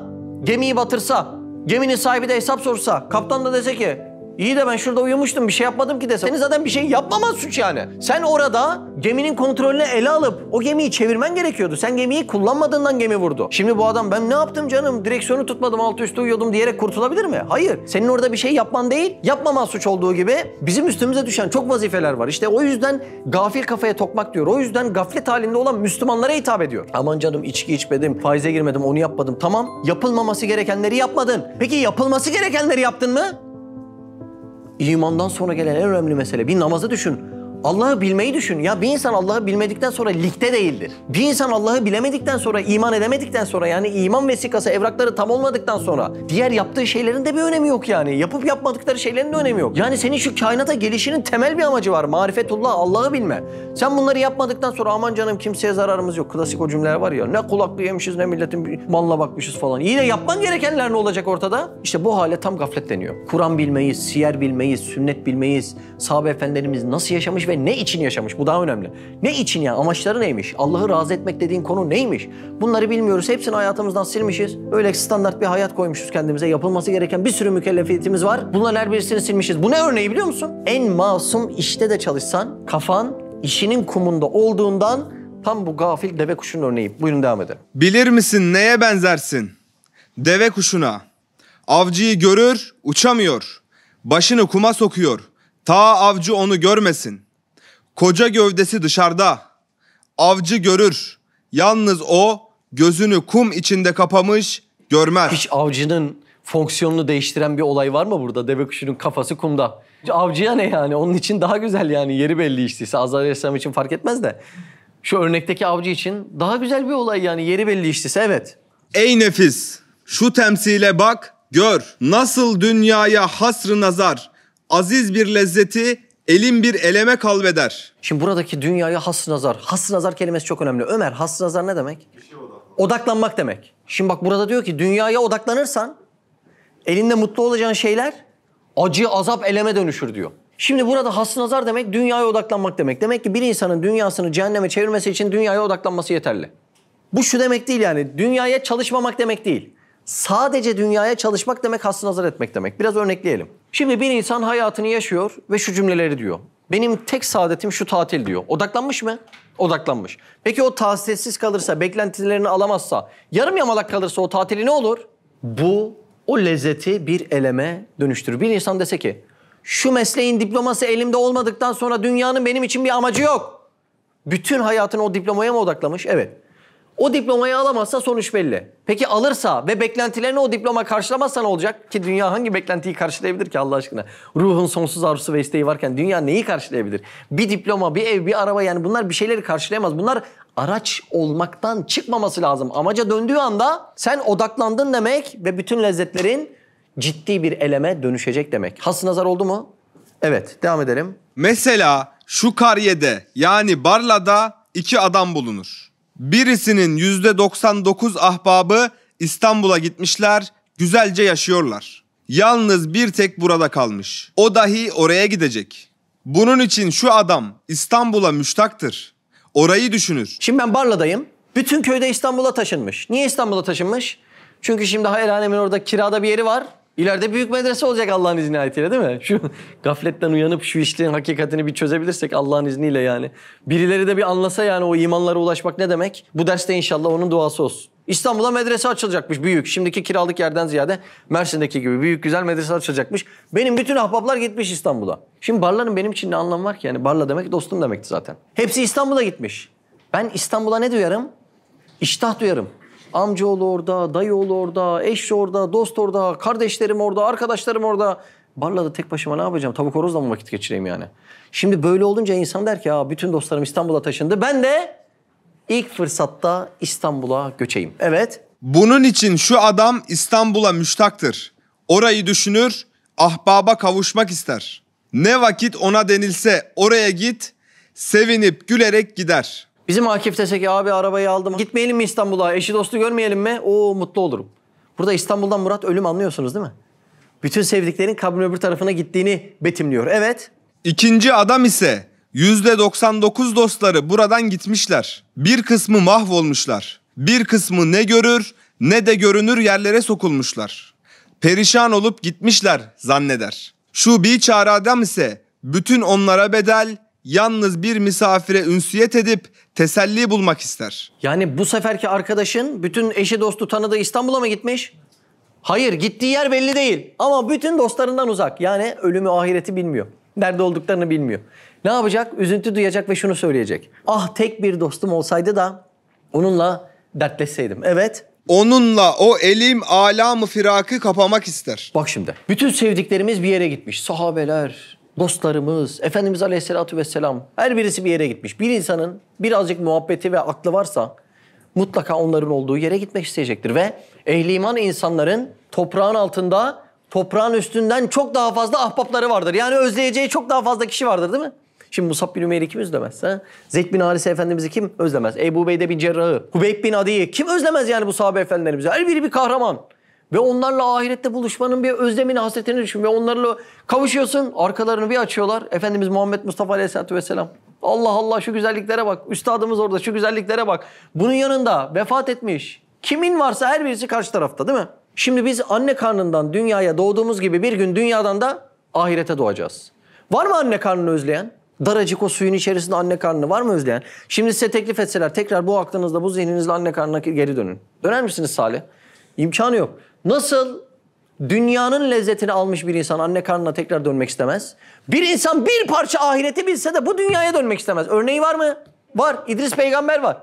gemiyi batırsa, geminin sahibi de hesap sorsa, kaptan da dese ki İyi de ben şurada uyumuştum bir şey yapmadım ki desem. Senin zaten bir şey yapmaman suç yani. Sen orada geminin kontrolünü ele alıp o gemiyi çevirmen gerekiyordu. Sen gemiyi kullanmadığından gemi vurdu. Şimdi bu adam ben ne yaptım canım direksiyonu tutmadım altı üstü uyuyordum diyerek kurtulabilir mi? Hayır. Senin orada bir şey yapman değil yapmaman suç olduğu gibi bizim üstümüze düşen çok vazifeler var. İşte o yüzden gafil kafaya tokmak diyor. O yüzden gaflet halinde olan Müslümanlara hitap ediyor. Aman canım içki içmedim, faize girmedim onu yapmadım. Tamam yapılmaması gerekenleri yapmadın. Peki yapılması gerekenleri yaptın mı? İmandan sonra gelen en önemli mesele bir namazı düşün. Allah'ı bilmeyi düşün. Ya bir insan Allah'ı bilmedikten sonra ligde değildir. Bir insan Allah'ı bilemedikten sonra, iman edemedikten sonra yani iman vesikası, evrakları tam olmadıktan sonra diğer yaptığı şeylerin de bir önemi yok yani. Yapıp yapmadıkları şeylerin de önemi yok. Yani senin şu kainata gelişinin temel bir amacı var. Marifetullah, Allah'ı bilme. Sen bunları yapmadıktan sonra aman canım kimseye zararımız yok. Klasik o cümleler var ya. Ne kulaklı yemişiz ne milletin malına bakmışız falan. İyi de yapman gerekenler ne olacak ortada? İşte bu hale tam gaflet deniyor. Kur'an bilmeyiz, siyer bilmeyiz, sünnet bilmeyiz. Sahabe efendilerimiz nasıl yaşamış ve ne için yaşamış? Bu daha önemli. Ne için yani? Amaçları neymiş? Allah'ı razı etmek dediğin konu neymiş? Bunları bilmiyoruz. Hepsini hayatımızdan silmişiz. Öyle standart bir hayat koymuşuz kendimize. Yapılması gereken bir sürü mükellefiyetimiz var. Bunların her birisini silmişiz. Bu ne örneği biliyor musun? En masum işte de çalışsan kafan işinin kumunda olduğundan tam bu gafil deve kuşunun örneği. Buyurun devam edelim. Bilir misin neye benzersin? Deve kuşuna. Avcıyı görür, uçamıyor. Başını kuma sokuyor. Ta avcı onu görmesin. Koca gövdesi dışarıda. Avcı görür. Yalnız o gözünü kum içinde kapamış, görmez. Hiç avcının fonksiyonunu değiştiren bir olay var mı burada? Deve kuşunun kafası kumda. Avcıya ne yani? Onun için daha güzel yani. Yeri belli işteyse. Azrail Aleyhisselam için fark etmez de. Şu örnekteki avcı için daha güzel bir olay yani. Yeri belli işteyse evet. Ey nefis, şu temsile bak, gör. Nasıl dünyaya hasrı nazar, aziz bir lezzeti elin bir eleme kalbeder. Şimdi buradaki dünyaya has nazar. Has nazar kelimesi çok önemli. Ömer has nazar ne demek? Odaklanmak demek. Şimdi bak burada diyor ki dünyaya odaklanırsan elinde mutlu olacağın şeyler acı, azap, eleme dönüşür diyor. Şimdi burada has nazar demek dünyaya odaklanmak demek. Demek ki bir insanın dünyasını cehenneme çevirmesi için dünyaya odaklanması yeterli. Bu şu demek değil yani dünyaya çalışmamak demek değil. Sadece dünyaya çalışmak demek has nazar etmek demek. Biraz örnekleyelim. Şimdi bir insan hayatını yaşıyor ve şu cümleleri diyor. Benim tek saadetim şu tatil diyor. Odaklanmış mı? Odaklanmış. Peki o tahsissiz kalırsa, beklentilerini alamazsa, yarım yamalak kalırsa o tatili ne olur? Bu o lezzeti bir eleme dönüştürür. Bir insan dese ki şu mesleğin diploması elimde olmadıktan sonra dünyanın benim için bir amacı yok. Bütün hayatını o diplomaya mı odaklamış? Evet. O diplomayı alamazsa sonuç belli. Peki alırsa ve beklentilerini o diploma karşılamazsa ne olacak? Ki dünya hangi beklentiyi karşılayabilir ki Allah aşkına? Ruhun sonsuz arzusu ve isteği varken dünya neyi karşılayabilir? Bir diploma, bir ev, bir araba yani bunlar bir şeyleri karşılayamaz. Bunlar araç olmaktan çıkmaması lazım. Amaca döndüğü anda sen odaklandın demek ve bütün lezzetlerin ciddi bir eleme dönüşecek demek. Has nazar oldu mu? Evet, devam edelim. Mesela şu karyede yani Barla'da 2 adam bulunur. Birisinin %99 ahbabı İstanbul'a gitmişler, güzelce yaşıyorlar. Yalnız bir tek burada kalmış. O dahi oraya gidecek. Bunun için şu adam İstanbul'a müştaktır. Orayı düşünür. Şimdi ben Barla'dayım. Bütün köyde İstanbul'a taşınmış. Niye İstanbul'a taşınmış? Çünkü şimdi hayal alemin orada kirada bir yeri var. İleride büyük medrese olacak Allah'ın izni ayetiyle değil mi? Şu gafletten uyanıp şu işlerin hakikatini bir çözebilirsek Allah'ın izniyle yani. Birileri de bir anlasa yani o imanlara ulaşmak ne demek? Bu derste inşallah onun duası olsun. İstanbul'a medrese açılacakmış büyük. Şimdiki kiralık yerden ziyade Mersin'deki gibi büyük güzel medrese açılacakmış. Benim bütün ahbaplar gitmiş İstanbul'a. Şimdi Barla'nın benim için ne anlamı var ki yani? Barla demek dostum demekti zaten. Hepsi İstanbul'a gitmiş. Ben İstanbul'a ne duyarım? İştah duyarım. Amcaoğlu orada, dayıoğlu orada, eş orada, dost orada, kardeşlerim orada, arkadaşlarım orada. Barla'da tek başıma ne yapacağım? Tavuk horozla mı vakit geçireyim yani? Şimdi böyle olunca insan der ki ya bütün dostlarım İstanbul'a taşındı. Ben de ilk fırsatta İstanbul'a göçeyim. Evet. Bunun için şu adam İstanbul'a müştaktır. Orayı düşünür, ahbaba kavuşmak ister. Ne vakit ona denilse oraya git, sevinip gülerek gider. Bizim Akif dese ki abi arabayı aldım. Gitmeyelim mi İstanbul'a? Eşi dostu görmeyelim mi? Oo mutlu olurum. Burada İstanbul'dan murat ölüm, anlıyorsunuz değil mi? Bütün sevdiklerin kabrin öbür tarafına gittiğini betimliyor. Evet. İkinci adam ise %99 dostları buradan gitmişler. Bir kısmı mahvolmuşlar. Bir kısmı ne görür ne de görünür yerlere sokulmuşlar. Perişan olup gitmişler zanneder. Şu biçare adam ise bütün onlara bedel, yalnız bir misafire ünsiyet edip teselli bulmak ister. Yani bu seferki arkadaşın bütün eşi dostu tanıdığı İstanbul'a mı gitmiş? Hayır, gittiği yer belli değil. Ama bütün dostlarından uzak. Yani ölümü, ahireti bilmiyor. Nerede olduklarını bilmiyor. Ne yapacak? Üzüntü duyacak ve şunu söyleyecek. Ah tek bir dostum olsaydı da onunla dertleşseydim. Evet. Onunla o elim alamı firakı kapamak ister. Bak şimdi. Bütün sevdiklerimiz bir yere gitmiş. Sahabeler, dostlarımız, Efendimiz Aleyhisselatü Vesselam. Her birisi bir yere gitmiş. Bir insanın birazcık muhabbeti ve aklı varsa mutlaka onların olduğu yere gitmek isteyecektir. Ve ehli iman insanların toprağın altında, toprağın üstünden çok daha fazla ahbapları vardır. Yani özleyeceği çok daha fazla kişi vardır değil mi? Şimdi Musab bin Ümeyr'i kim özlemez? Ha? Zeyd bin Harise Efendimiz'i kim özlemez? Ebu Beyde bin Cerrah'ı, Hubeyb bin Adi'yi kim özlemez yani bu sahabe efendilerimizi? Her biri bir kahraman. Ve onlarla ahirette buluşmanın bir özlemini, hasretini düşün. Ve onlarla kavuşuyorsun, arkalarını bir açıyorlar. Efendimiz Muhammed Mustafa Aleyhisselatü Vesselam. Allah Allah şu güzelliklere bak. Üstadımız orada, şu güzelliklere bak. Bunun yanında vefat etmiş. Kimin varsa her birisi karşı tarafta değil mi? Şimdi biz anne karnından dünyaya doğduğumuz gibi bir gün dünyadan da ahirete doğacağız. Var mı anne karnını özleyen? Daracık o suyun içerisinde anne karnını var mı özleyen? Şimdi size teklif etseler tekrar bu aklınızda, bu zihninizle anne karnına geri dönün. Döner misiniz Salih? İmkanı yok. Nasıl dünyanın lezzetini almış bir insan anne karnına tekrar dönmek istemez? Bir insan bir parça ahireti bilse de bu dünyaya dönmek istemez. Örneği var mı? Var. İdris peygamber var.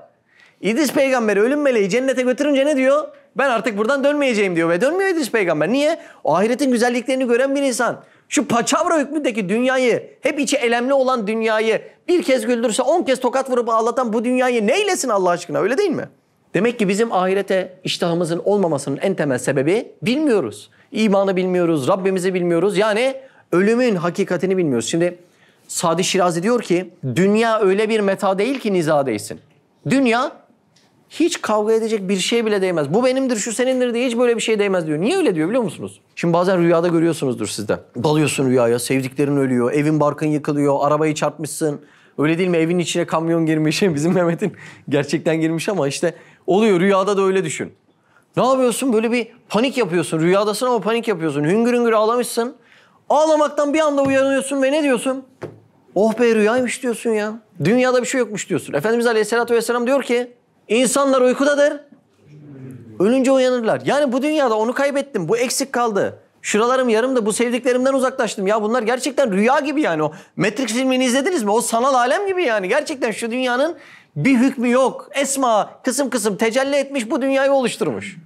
İdris peygamberi ölüm meleği cennete götürünce ne diyor? Ben artık buradan dönmeyeceğim diyor ve dönmüyor İdris peygamber. Niye? O ahiretin güzelliklerini gören bir insan. Şu paçavra hükmündeki dünyayı, hep içi elemli olan dünyayı bir kez güldürse 10 kez tokat vurup ağlatan bu dünyayı neylesin Allah aşkına, öyle değil mi? Demek ki bizim ahirete iştahımızın olmamasının en temel sebebi bilmiyoruz. İmanı bilmiyoruz, Rabbimizi bilmiyoruz. Yani ölümün hakikatini bilmiyoruz. Şimdi Sadi Şirazi diyor ki dünya öyle bir meta değil ki niza değsin. Dünya hiç kavga edecek bir şey bile değmez. Bu benimdir, şu senindir diye hiç böyle bir şey değmez diyor. Niye öyle diyor biliyor musunuz? Şimdi bazen rüyada görüyorsunuzdur sizde. Dalıyorsun rüyaya, sevdiklerin ölüyor, evin barkın yıkılıyor, arabayı çarpmışsın. Öyle değil mi? Evin içine kamyon girmiş. Bizim Mehmet'in gerçekten girmiş ama işte oluyor, rüyada da öyle düşün. Ne yapıyorsun? Böyle bir panik yapıyorsun. Rüyadasın ama panik yapıyorsun. Hüngür hüngür ağlamışsın. Ağlamaktan bir anda uyanıyorsun ve ne diyorsun? Oh be rüyaymış diyorsun ya. Dünyada bir şey yokmuş diyorsun. Efendimiz Aleyhisselatü Vesselam diyor ki İnsanlar uykudadır. Ölünce uyanırlar. Yani bu dünyada onu kaybettim. Bu eksik kaldı. Şuralarım yarımdı. Bu sevdiklerimden uzaklaştım. Ya bunlar gerçekten rüya gibi yani. O Matrix filmini izlediniz mi? O sanal alem gibi yani. Gerçekten şu dünyanın bir hükmü yok. Esma kısım kısım tecelli etmiş, bu dünyayı oluşturmuş.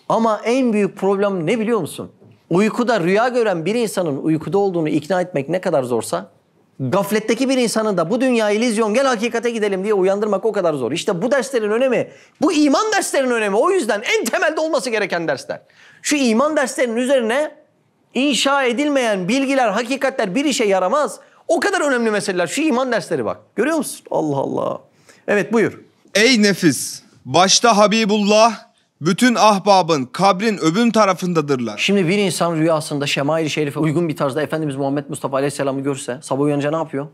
Ama en büyük problem ne biliyor musun? Uykuda rüya gören bir insanın uykuda olduğunu ikna etmek ne kadar zorsa, gafletteki bir insanın da bu dünya illüzyon, gel hakikate gidelim diye uyandırmak o kadar zor. İşte bu derslerin önemi, bu iman derslerinin önemi o yüzden en temelde olması gereken dersler. Şu iman derslerinin üzerine inşa edilmeyen bilgiler, hakikatler bir işe yaramaz. O kadar önemli meseleler. Şu iman dersleri bak. Görüyor musun? Allah Allah. Evet buyur. Ey nefis! Başta Habibullah, bütün ahbabın kabrin öbür tarafındadırlar. Şimdi bir insan rüyasında Şemail-i Şerif'e uygun bir tarzda Efendimiz Muhammed Mustafa Aleyhisselam'ı görse sabah uyanınca ne yapıyor?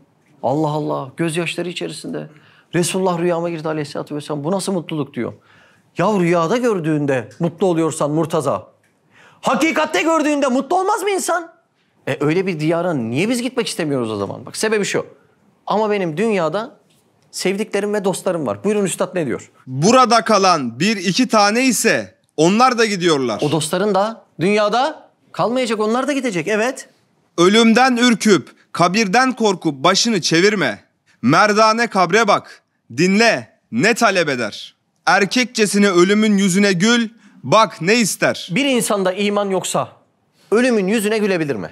Allah Allah, gözyaşları içerisinde. Resulullah rüyama girdi Aleyhisselatü Vesselam. Bu nasıl mutluluk diyor. Ya rüyada gördüğünde mutlu oluyorsan Murtaza, hakikatte gördüğünde mutlu olmaz mı insan? Öyle bir diyara niye biz gitmek istemiyoruz o zaman? Bak sebebi şu. Ama benim dünyada sevdiklerim ve dostlarım var. Buyurun üstad ne diyor? Burada kalan bir iki tane ise onlar da gidiyorlar. O dostların da dünyada kalmayacak, onlar da gidecek. Evet. Ölümden ürküp, kabirden korkup başını çevirme. Merdane kabre bak, dinle, ne talep eder. Erkekçesine ölümün yüzüne gül, bak ne ister. Bir insanda iman yoksa ölümün yüzüne gülebilir mi?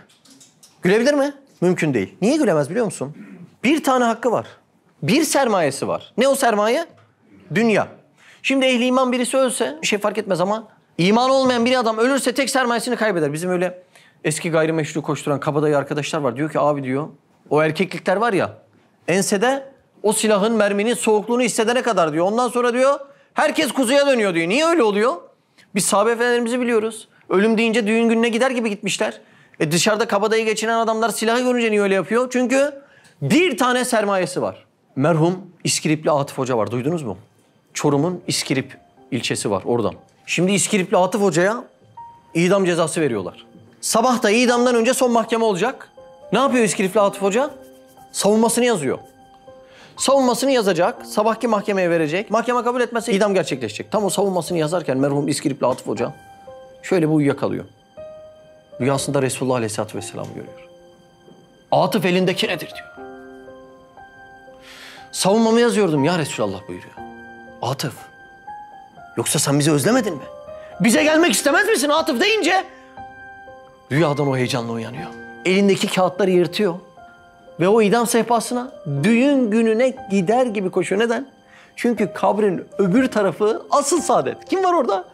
Gülebilir mi? Mümkün değil. Niye gülemez biliyor musun? Bir tane hakkı var. Bir sermayesi var. Ne o sermaye? Dünya. Şimdi ehli iman birisi ölse bir şey fark etmez ama iman olmayan bir adam ölürse tek sermayesini kaybeder. Bizim öyle eski gayrimeşru koşturan kabadayı arkadaşlar var. Diyor ki abi diyor o erkeklikler var ya ensede O silahın, merminin soğukluğunu hissedene kadar diyor. Ondan sonra diyor herkes kuzuya dönüyor diyor. Niye öyle oluyor? Biz sahabe efendilerimizi biliyoruz. Ölüm deyince düğün gününe gider gibi gitmişler. Dışarıda kabadayı geçinen adamlar silahı görünce niye öyle yapıyor? Çünkü bir tane sermayesi var. Merhum İskilipli Atıf Hoca var. Duydunuz mu? Çorum'un İskilip ilçesi var oradan. Şimdi İskilipli Atıf Hoca'ya idam cezası veriyorlar. Sabah da idamdan önce son mahkeme olacak. Ne yapıyor İskilipli Atıf Hoca? Savunmasını yazıyor. Savunmasını yazacak, sabahki mahkemeye verecek. Mahkeme kabul etmezse idam gerçekleşecek. Tam o savunmasını yazarken merhum İskilipli Atıf Hoca şöyle bir uyuyakalıyor. Rüyasında Resulullah Aleyhisselatü Vesselam'ı görüyor. Atıf elindeki nedir diyor. Savunmamı yazıyordum ya Resulullah buyuruyor. Atıf, yoksa sen bizi özlemedin mi? Bize gelmek istemez misin Atıf deyince? Rüyadan o heyecanla uyanıyor. Elindeki kağıtları yırtıyor. Ve o idam sehpasına düğün gününe gider gibi koşuyor. Neden? Çünkü kabrin öbür tarafı asıl saadet. Kim var orada?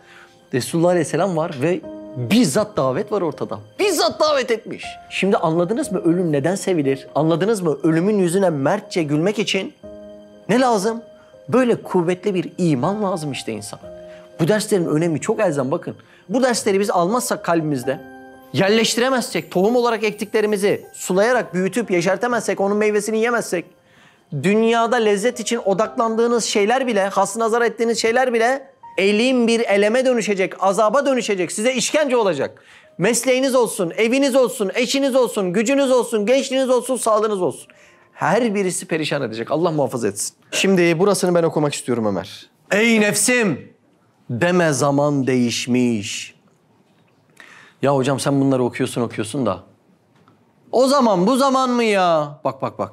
Resulullah Aleyhisselam var ve bizzat davet var ortada. Bizzat davet etmiş. Şimdi anladınız mı ölüm neden sevilir? Anladınız mı ölümün yüzüne mertçe gülmek için ne lazım? Böyle kuvvetli bir iman lazım işte insana. Bu derslerin önemi çok elzem bakın. Bu dersleri biz almazsak kalbimizde, yerleştiremezsek, tohum olarak ektiklerimizi sulayarak, büyütüp yeşertemezsek, onun meyvesini yemezsek, dünyada lezzet için odaklandığınız şeyler bile, hasnazar ettiğiniz şeyler bile elin bir eleme dönüşecek, azaba dönüşecek, size işkence olacak. Mesleğiniz olsun, eviniz olsun, eşiniz olsun, gücünüz olsun, gençliğiniz olsun, sağlığınız olsun. Her birisi perişan edecek. Allah muhafaza etsin. Şimdi burasını ben okumak istiyorum Ömer. Ey nefsim! Deme zaman değişmiş. Ya hocam sen bunları okuyorsun da. O zaman bu zaman mı ya? Bak.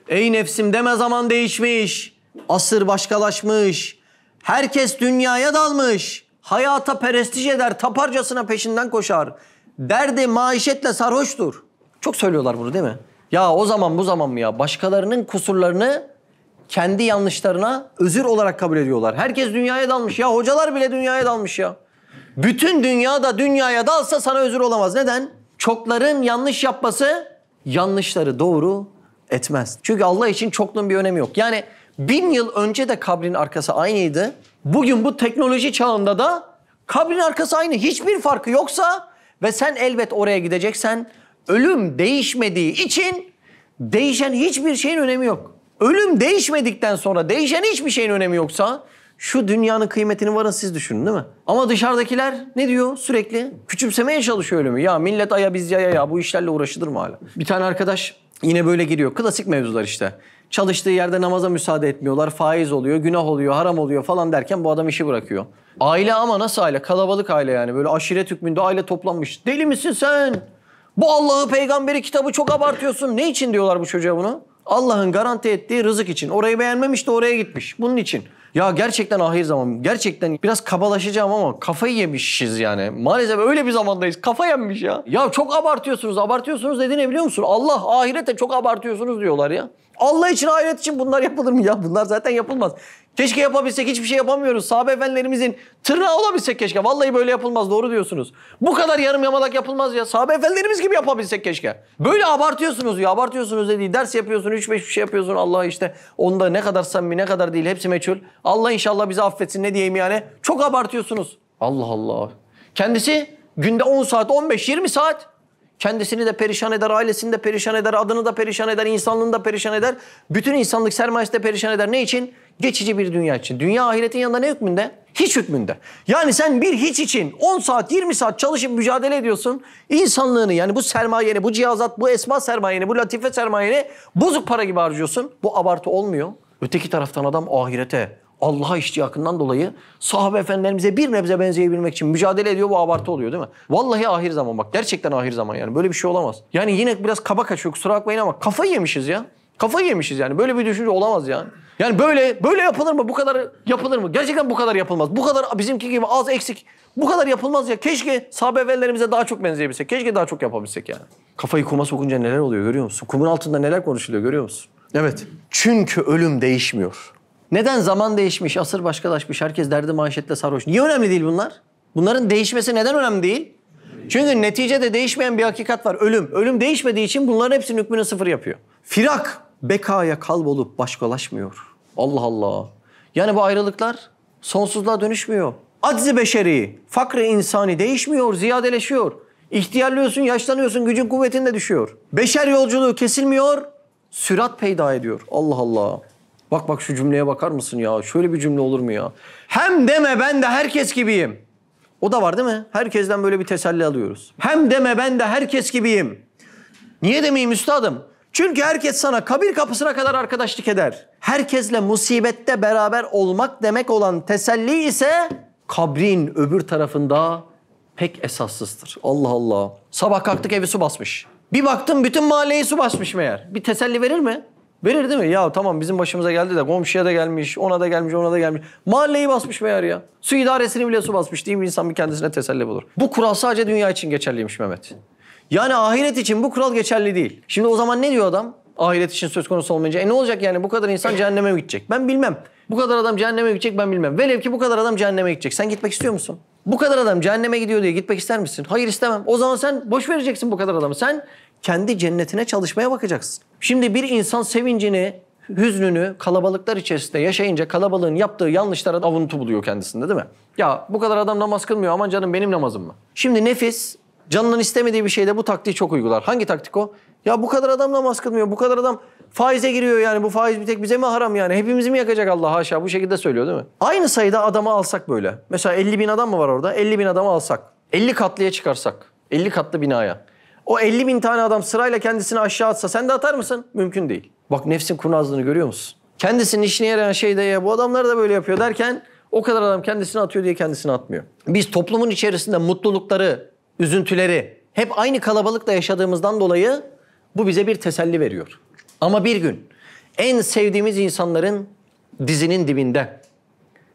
Ey nefsim deme zaman değişmiş. Asır başkalaşmış. Herkes dünyaya dalmış. Hayata perestiş eder, taparcasına peşinden koşar. Derdi maişetle sarhoştur. Çok söylüyorlar bunu değil mi? Ya o zaman bu zaman mı ya? Başkalarının kusurlarını kendi yanlışlarına özür olarak kabul ediyorlar. Herkes dünyaya dalmış ya. Hocalar bile dünyaya dalmış ya. Bütün dünya da dünyaya dalsa sana özür olamaz. Neden? Çokların yanlış yapması yanlışları doğru etmez. Çünkü Allah için çokluğun bir önemi yok. Yani 1000 yıl önce de kabrin arkası aynıydı. Bugün bu teknoloji çağında da kabrin arkası aynı. Hiçbir farkı yoksa ve sen elbet oraya gideceksen ölüm değişmediği için değişen hiçbir şeyin önemi yok. Ölüm değişmedikten sonra değişen hiçbir şeyin önemi yoksa şu dünyanın kıymetini varın siz düşünün değil mi? Ama dışarıdakiler ne diyor sürekli? Küçümsemeye çalışıyor ölümü. Ya millet aya biz yaya ya bu işlerle uğraşılır mı hala? Bir tane arkadaş yine böyle giriyor. Klasik mevzular işte. Çalıştığı yerde namaza müsaade etmiyorlar. Faiz oluyor, günah oluyor, haram oluyor falan derken bu adam işi bırakıyor. Aile ama nasıl aile? Kalabalık aile yani. Böyle aşiret hükmünde aile toplanmış. Deli misin sen? Bu Allah'ı peygamberi kitabı çok abartıyorsun. Ne için diyorlar bu çocuğa bunu? Allah'ın garanti ettiği rızık için. Orayı beğenmemiş de oraya gitmiş. Bunun için. Ya gerçekten ahir zaman. Gerçekten biraz kabalaşacağım ama kafayı yemişiz yani. Maalesef öyle bir zamandayız. Kafa yenmiş ya. Ya çok abartıyorsunuz. Abartıyorsunuz dediğini ne biliyor musun? Allah ahirete çok abartıyorsunuz diyorlar ya. Allah için ahiret için bunlar yapılır mı ya? Bunlar zaten yapılmaz. Keşke yapabilsek hiçbir şey yapamıyoruz. Sahabe efendilerimizin tırnağı olabilsek keşke. Vallahi böyle yapılmaz doğru diyorsunuz. Bu kadar yarım yamalak yapılmaz ya. Sahabe efendilerimiz gibi yapabilsek keşke. Böyle abartıyorsunuz ya. Abartıyorsunuz dediği ders yapıyorsun. 3-5 bir şey yapıyorsun. Allah işte onda ne kadar samimi ne kadar değil hepsi meçhul. Allah inşallah bizi affetsin ne diyeyim yani. Çok abartıyorsunuz. Allah Allah. Kendisi günde 10 saat 15-20 saat. Kendisini de perişan eder, ailesini de perişan eder, adını da perişan eder, insanlığını da perişan eder. Bütün insanlık sermayesi de perişan eder. Ne için? Geçici bir dünya için. Dünya ahiretin yanında ne hükmünde? Hiç hükmünde. Yani sen bir hiç için 10 saat, 20 saat çalışıp mücadele ediyorsun. İnsanlığını yani bu sermayeni, bu cihazat, bu esma sermayeni, bu latife sermayeni bozuk para gibi harcıyorsun. Bu abartı olmuyor. Öteki taraftan adam ahirete, Allah'a iştiyakından dolayı sahabe efendilerimize bir nebze benzeyebilmek için mücadele ediyor. Bu abartı oluyor değil mi? Vallahi ahir zaman bak. Gerçekten ahir zaman yani. Böyle bir şey olamaz. Yani yine biraz kaba kaçıyor kusura bakmayın ama kafayı yemişiz ya. Kafayı yemişiz yani. Böyle bir düşünce olamaz yani. Yani böyle yapılır mı? Bu kadar yapılır mı? Gerçekten bu kadar yapılmaz. Bu kadar bizimki gibi az eksik. Bu kadar yapılmaz ya. Keşke sahabe efendilerimize daha çok benzeyebilsek. Keşke daha çok yapabilsek yani. Kafayı kuma sokunca neler oluyor görüyor musun? Kumun altında neler konuşuluyor görüyor musun? Evet. Çünkü ölüm değişmiyor. Neden? Zaman değişmiş, asır başkalaşmış, herkes derdi manşetle sarhoş. Niye önemli değil bunlar? Bunların değişmesi neden önemli değil? Çünkü neticede değişmeyen bir hakikat var, ölüm. Ölüm değişmediği için bunların hepsinin hükmünü sıfır yapıyor. Firak, bekaya kalbolup başkalaşmıyor. Allah Allah. Yani bu ayrılıklar sonsuzluğa dönüşmüyor. Acz-i beşeri, fakr-ı insani değişmiyor, ziyadeleşiyor. İhtiyarlıyorsun, yaşlanıyorsun, gücün kuvvetin de düşüyor. Beşer yolculuğu kesilmiyor, sürat peyda ediyor. Allah Allah. Bak şu cümleye bakar mısın ya? Şöyle bir cümle olur mu ya? Hem deme ben de herkes gibiyim. O da var değil mi? Herkesten böyle bir teselli alıyoruz. Hem deme ben de herkes gibiyim. Niye demeyeyim üstadım? Çünkü herkes sana kabir kapısına kadar arkadaşlık eder. Herkesle musibette beraber olmak demek olan teselli ise kabrin öbür tarafında pek esassızdır. Allah Allah. Sabah kalktık evi su basmış. Bir baktım bütün mahalleyi su basmış meğer. Bir teselli verir mi? Verir değil mi? Ya tamam bizim başımıza geldi de komşuya da gelmiş, ona da gelmiş, ona da gelmiş. Mahalleyi basmış meğer ya. Su idaresini bile su basmış değil mi? İnsan bir kendisine teselli bulur. Bu kural sadece dünya için geçerliymiş Mehmet. Yani ahiret için bu kural geçerli değil. Şimdi o zaman ne diyor adam? Ahiret için söz konusu olmayınca. Ne olacak yani bu kadar insan cehenneme mi gidecek? Ben bilmem. Bu kadar adam cehenneme gidecek ben bilmem. Velev ki bu kadar adam cehenneme gidecek. Sen gitmek istiyor musun? Bu kadar adam cehenneme gidiyor diye gitmek ister misin? Hayır istemem. O zaman sen boş vereceksin bu kadar adamı. Sen kendi cennetine çalışmaya bakacaksın. Şimdi bir insan sevincini, hüznünü kalabalıklar içerisinde yaşayınca kalabalığın yaptığı yanlışlara avuntu buluyor kendisinde değil mi? Ya bu kadar adam namaz kılmıyor aman canım benim namazım mı? Şimdi nefis canının istemediği bir şeyde bu taktiği çok uygular. Hangi taktik o? Ya bu kadar adam namaz kılmıyor, bu kadar adam faize giriyor yani bu faiz bir tek bize mi haram yani? Hepimizi mi yakacak Allah haşa bu şekilde söylüyor değil mi? Aynı sayıda adamı alsak böyle. Mesela 50 bin adam mı var orada? 50 bin adamı alsak. 50 katlıya çıkarsak. 50 katlı binaya. O 50 bin tane adam sırayla kendisini aşağı atsa sen de atar mısın? Mümkün değil. Bak nefsin kurnazlığını görüyor musun? Kendisinin işine yarayan şey de ya bu adamlar da böyle yapıyor derken o kadar adam kendisini atıyor diye kendisini atmıyor. Biz toplumun içerisinde mutlulukları, üzüntüleri hep aynı kalabalıkla yaşadığımızdan dolayı bu bize bir teselli veriyor. Ama bir gün en sevdiğimiz insanların dizinin dibinde,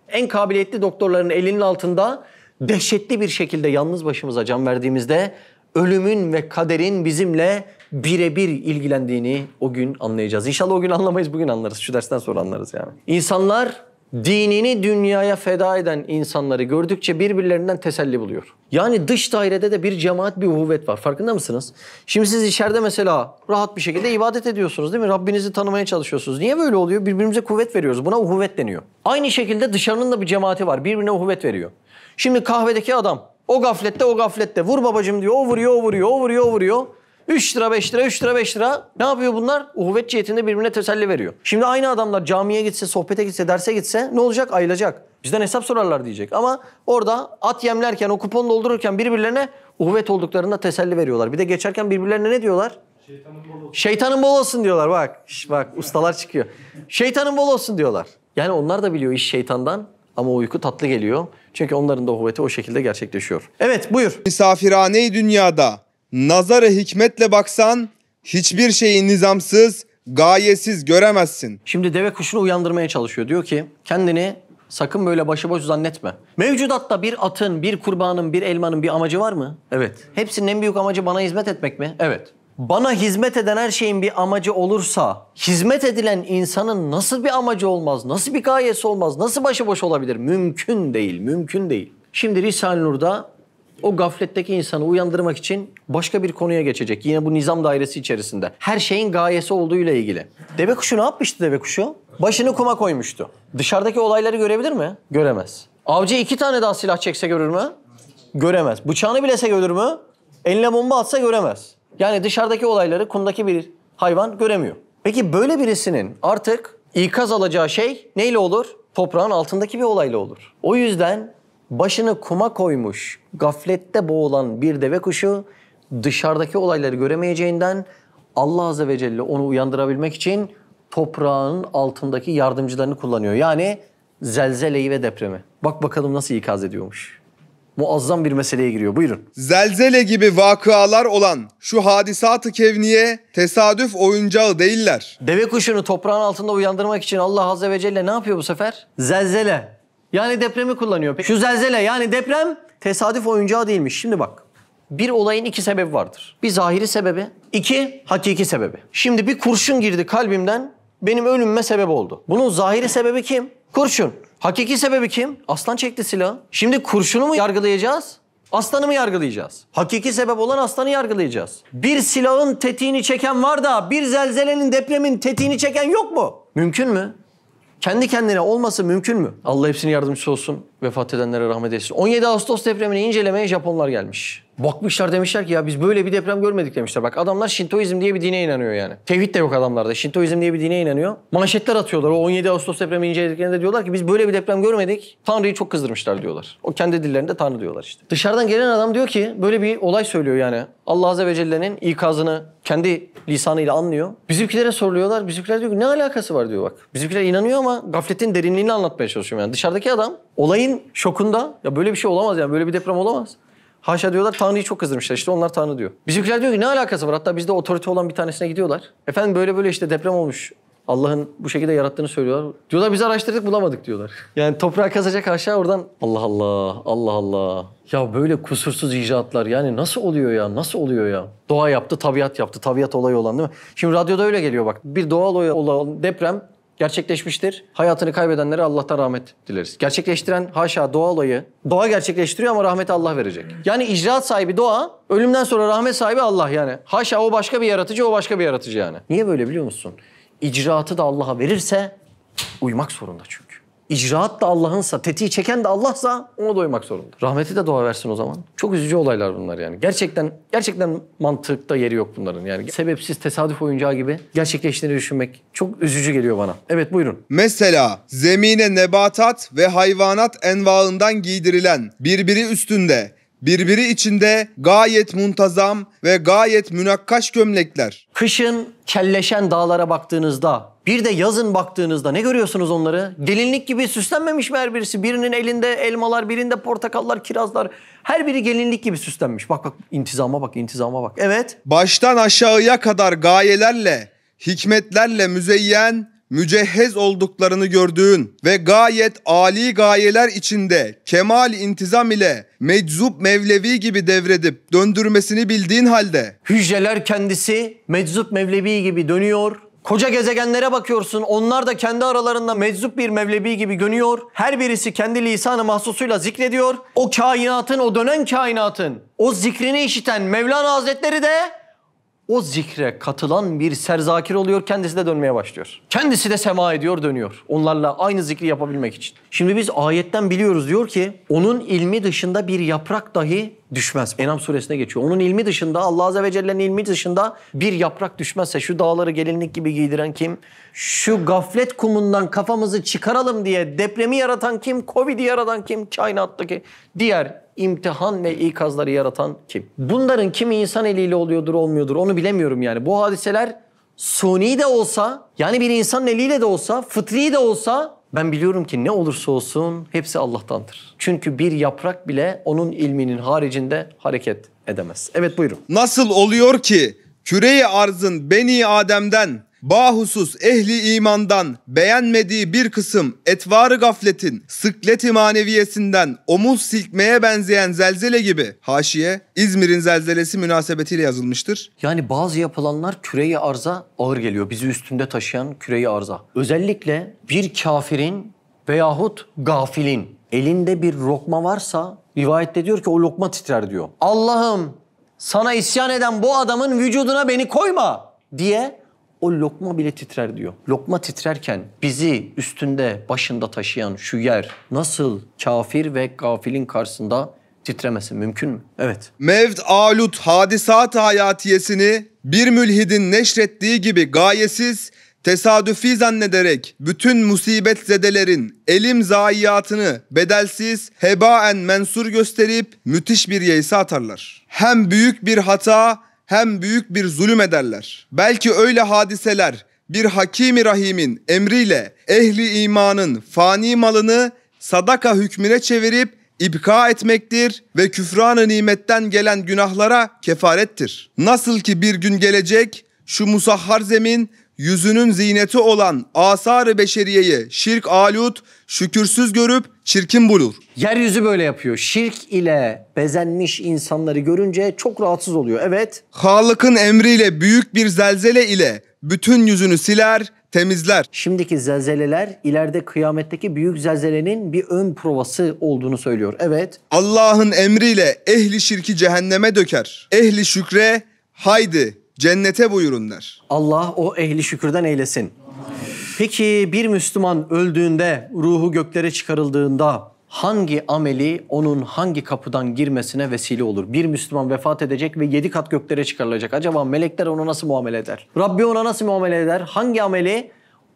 en kabiliyetli doktorların elinin altında dehşetli bir şekilde yalnız başımıza can verdiğimizde ölümün ve kaderin bizimle birebir ilgilendiğini o gün anlayacağız. İnşallah o gün anlamayız, bugün anlarız. Şu dersten sonra anlarız yani. İnsanlar dinini dünyaya feda eden insanları gördükçe birbirlerinden teselli buluyor. Yani dış dairede de bir cemaat, bir uhuvvet var. Farkında mısınız? Şimdi siz içeride mesela rahat bir şekilde ibadet ediyorsunuz değil mi? Rabbinizi tanımaya çalışıyorsunuz. Niye böyle oluyor? Birbirimize kuvvet veriyoruz. Buna uhuvvet deniyor. Aynı şekilde dışarının da bir cemaati var. Birbirine uhuvvet veriyor. Şimdi kahvedeki adam o gaflette vur babacığım diyor. O vuruyor. 3 lira 5 lira 3 lira 5 lira. Ne yapıyor bunlar? Uhuvvet cihetinde birbirine teselli veriyor. Şimdi aynı adamlar camiye gitse, sohbete gitse, derse gitse ne olacak? Ayılacak. Bizden hesap sorarlar diyecek. Ama orada at yemlerken, o kupon doldururken birbirlerine uhuvvet olduklarında teselli veriyorlar. Bir de geçerken birbirlerine ne diyorlar? Şeytanın bol olsun diyorlar bak. Bak ustalar çıkıyor. Şeytanın bol olsun diyorlar. Yani onlar da biliyor iş şeytandan ama uyku tatlı geliyor. Çünkü onların da uhuvveti o şekilde gerçekleşiyor. Evet buyur. Misafirhane-i dünyada nazara hikmetle baksan hiçbir şeyi nizamsız, gayesiz göremezsin. Şimdi deve kuşunu uyandırmaya çalışıyor. Diyor ki kendini sakın böyle başıboş zannetme. Mevcudatta bir atın, bir kurbanın, bir elmanın bir amacı var mı? Evet. Hepsinin en büyük amacı bana hizmet etmek mi? Evet. Bana hizmet eden her şeyin bir amacı olursa hizmet edilen insanın nasıl bir amacı olmaz, nasıl bir gayesi olmaz, nasıl başıboş olabilir? Mümkün değil, mümkün değil. Şimdi Risale-i Nur'da o gafletteki insanı uyandırmak için başka bir konuya geçecek. Yine bu nizam dairesi içerisinde. Her şeyin gayesi olduğuyla ilgili. Deve kuşu ne yapmıştı deve kuşu? Başını kuma koymuştu. Dışarıdaki olayları görebilir mi? Göremez. Avcı 2 tane daha silah çekse görür mü? Göremez. Bıçağını bilese görür mü? Eline bomba atsa göremez. Yani dışarıdaki olayları kumdaki bir hayvan göremiyor. Peki böyle birisinin artık ikaz alacağı şey neyle olur? Toprağın altındaki bir olayla olur. O yüzden başını kuma koymuş, gaflette boğulan bir deve kuşu dışarıdaki olayları göremeyeceğinden Allah Azze ve Celle onu uyandırabilmek için toprağın altındaki yardımcılarını kullanıyor. Yani zelzeleyi ve depremi. Bak bakalım nasıl ikaz ediyormuş. Muazzam bir meseleye giriyor. Buyurun. Zelzele gibi vakıalar olan şu hadisat-ı kevniye tesadüf oyuncağı değiller. Deve kuşunu toprağın altında uyandırmak için Allah Azze ve Celle ne yapıyor bu sefer? Zelzele. Yani depremi kullanıyor. Şu zelzele yani deprem tesadüf oyuncağı değilmiş. Şimdi bak. Bir olayın 2 sebebi vardır. Bir zahiri sebebi, 2 hakiki sebebi. Şimdi bir kurşun girdi kalbimden, benim ölümüme sebep oldu. Bunun zahiri sebebi kim? Kurşun. Hakiki sebebi kim? Aslan çekti silahı. Şimdi kurşunu mu yargılayacağız? Aslanı mı yargılayacağız? Hakiki sebep olan aslanı yargılayacağız. Bir silahın tetiğini çeken var da bir zelzelenin, depremin tetiğini çeken yok mu? Mümkün mü? Kendi kendine olması mümkün mü? Allah hepsinin yardımcısı olsun. Vefat edenlere rahmet eylesin. 17 Ağustos depremini incelemeye Japonlar gelmiş. Bakmışlar, demişler ki ya biz böyle bir deprem görmedik demişler. Bak adamlar Şintoizm diye bir dine inanıyor yani. Tevhid de yok adamlarda. Şintoizm diye bir dine inanıyor. Manşetler atıyorlar. O 17 Ağustos depremi incelediklerinde diyorlar ki biz böyle bir deprem görmedik. Tanrı'yı çok kızdırmışlar diyorlar. O kendi dillerinde Tanrı diyorlar işte. Dışarıdan gelen adam diyor ki böyle bir olay söylüyor yani. Allah Azze ve Celle'nin ikazını kendi lisanıyla anlıyor. Bizimkilere soruluyorlar. Bizimkiler diyor ki ne alakası var diyor bak. Bizimkiler inanıyor ama gafletin derinliğini anlatmaya çalışıyor yani. Dışarıdaki adam olayın şokunda ya böyle bir şey olamaz yani böyle bir deprem olamaz. Haşa diyorlar, Tanrı'yı çok kızdırmışlar işte onlar Tanrı diyor. Bizimkiler diyor ki ne alakası var? Hatta bizde otorite olan bir tanesine gidiyorlar. Efendim böyle işte deprem olmuş. Allah'ın bu şekilde yarattığını söylüyorlar. Diyorlar biz araştırdık bulamadık diyorlar. Yani toprağa kazacak aşağı oradan Allah Allah Allah Allah. Ya böyle kusursuz icraatlar yani nasıl oluyor ya nasıl oluyor ya? Doğa yaptı, tabiat yaptı. Tabiat olayı olan değil mi? Şimdi radyoda öyle geliyor bak. Bir doğal olan deprem gerçekleşmiştir. Hayatını kaybedenlere Allah'tan rahmet dileriz. Gerçekleştiren haşa doğa olayı. Doğa gerçekleştiriyor ama rahmeti Allah verecek. Yani icraat sahibi doğa, ölümden sonra rahmet sahibi Allah yani. Haşa o başka bir yaratıcı, o başka bir yaratıcı yani. Niye böyle biliyor musun? İcraatı da Allah'a verirse uymak zorunda çünkü. İcraat da Allah'ınsa, tetiği çeken de Allah'sa ona da uymak zorunda. Rahmeti de doğa versin o zaman. Çok üzücü olaylar bunlar yani. Gerçekten mantıkta yeri yok bunların yani. Sebepsiz tesadüf oyuncağı gibi gerçekleştiğini düşünmek çok üzücü geliyor bana. Evet buyurun. Mesela zemine nebatat ve hayvanat envaından giydirilen birbiri üstünde, birbiri içinde gayet muntazam ve gayet münakkaş gömlekler. Kışın kelleşen dağlara baktığınızda, bir de yazın baktığınızda ne görüyorsunuz onları? Gelinlik gibi süslenmemiş mi her birisi? Birinin elinde elmalar, birinde portakallar, kirazlar. Her biri gelinlik gibi süslenmiş. Bak intizama bak, intizama bak. Evet. Baştan aşağıya kadar gayelerle, hikmetlerle müzeyyen, mücehhez olduklarını gördüğün ve gayet âli gayeler içinde kemal intizam ile meczup Mevlevi gibi devredip döndürmesini bildiğin halde Hücreler kendisi meczup Mevlevi gibi dönüyor. Koca gezegenlere bakıyorsun, onlar da kendi aralarında meczup bir Mevlevi gibi dönüyor. Her birisi kendi lisanı mahsusuyla zikrediyor. O kainatın, o dönen kainatın, o zikrini işiten Mevlana Hazretleri de o zikre katılan bir serzakir oluyor, kendisi de dönmeye başlıyor. Kendisi de sema ediyor, dönüyor. Onlarla aynı zikri yapabilmek için. Şimdi biz ayetten biliyoruz diyor ki, onun ilmi dışında bir yaprak dahi düşmez. Enam suresine geçiyor. Onun ilmi dışında, Allah Azze ve Celle'nin ilmi dışında bir yaprak düşmezse, şu dağları gelinlik gibi giydiren kim? Şu gaflet kumundan kafamızı çıkaralım diye depremi yaratan kim? Covid'i yaratan kim? Kainattaki diğer imtihan ve ikazları yaratan kim? Bunların kimi insan eliyle oluyordur, olmuyordur onu bilemiyorum yani. Bu hadiseler suni de olsa, yani bir insanın eliyle de olsa, fıtri de olsa ben biliyorum ki ne olursa olsun hepsi Allah'tandır. Çünkü bir yaprak bile onun ilminin haricinde hareket edemez. Evet buyurun. nasıl oluyor ki küre-i arzın Beni Adem'den bahusus ehli imandan beğenmediği bir kısım etvarı gafletin sıkleti maneviyesinden omuz silkmeye benzeyen zelzele gibi haşiye İzmir'in zelzelesi münasebetiyle yazılmıştır. Yani bazı yapılanlar küre-i arza ağır geliyor. Bizi üstünde taşıyan küre-i arza. Özellikle bir kafirin veyahut gafilin elinde bir lokma varsa rivayette diyor ki o lokma titrer diyor. Allah'ım sana isyan eden bu adamın vücuduna beni koyma diye o lokma bile titrer diyor. Lokma titrerken bizi üstünde başında taşıyan şu yer nasıl kafir ve gafilin karşısında titremesi mümkün mü? Evet. Mevt alut hadisat-ı hayatiyesini bir mülhidin neşrettiği gibi gayesiz, tesadüfi zannederek bütün musibet zedelerin elim zayiatını bedelsiz, hebaen mensur gösterip müthiş bir yeyse atarlar. Hem büyük bir hata hem büyük bir zulüm ederler. Belki öyle hadiseler bir Hakim-i Rahim'in emriyle ehli imanın fani malını sadaka hükmüne çevirip ibka etmektir ve küfran-ı nimetten gelen günahlara kefarettir. Nasıl ki bir gün gelecek şu musahhar zemin yüzünün zineti olan asar-ı beşeriyeyi şirk alut, şükürsüz görüp çirkin bulur. Yeryüzü böyle yapıyor. Şirk ile bezenmiş insanları görünce çok rahatsız oluyor. Evet. Halık'ın emriyle büyük bir zelzele ile bütün yüzünü siler, temizler. Şimdiki zelzeleler ileride kıyametteki büyük zelzelenin bir ön provası olduğunu söylüyor. Evet. Allah'ın emriyle ehli şirki cehenneme döker. Ehli şükre haydi cennete buyurun der. Allah o ehli şükürden eylesin. Peki bir Müslüman öldüğünde, ruhu göklere çıkarıldığında hangi ameli onun hangi kapıdan girmesine vesile olur? Bir Müslüman vefat edecek ve 7 kat göklere çıkarılacak. Acaba melekler ona nasıl muamele eder? Rabbi ona nasıl muamele eder? Hangi ameli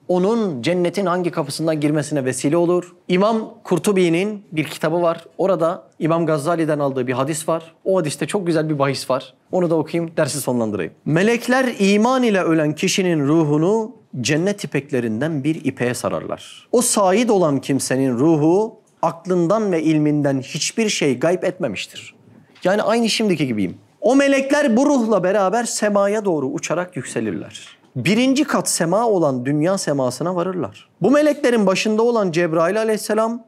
onun cennetin hangi kapısından girmesine vesile olur? İmam Kurtubi'nin bir kitabı var. Orada İmam Gazali'den aldığı bir hadis var. O hadiste çok güzel bir bahis var. Onu da okuyayım, dersi sonlandırayım. Melekler iman ile ölen kişinin ruhunu cennet ipeklerinden bir ipeğe sararlar. O said olan kimsenin ruhu aklından ve ilminden hiçbir şey gayb etmemiştir. Yani aynı şimdiki gibiyim. O melekler bu ruhla beraber semaya doğru uçarak yükselirler. 1. kat sema olan dünya semasına varırlar. Bu meleklerin başında olan Cebrail aleyhisselam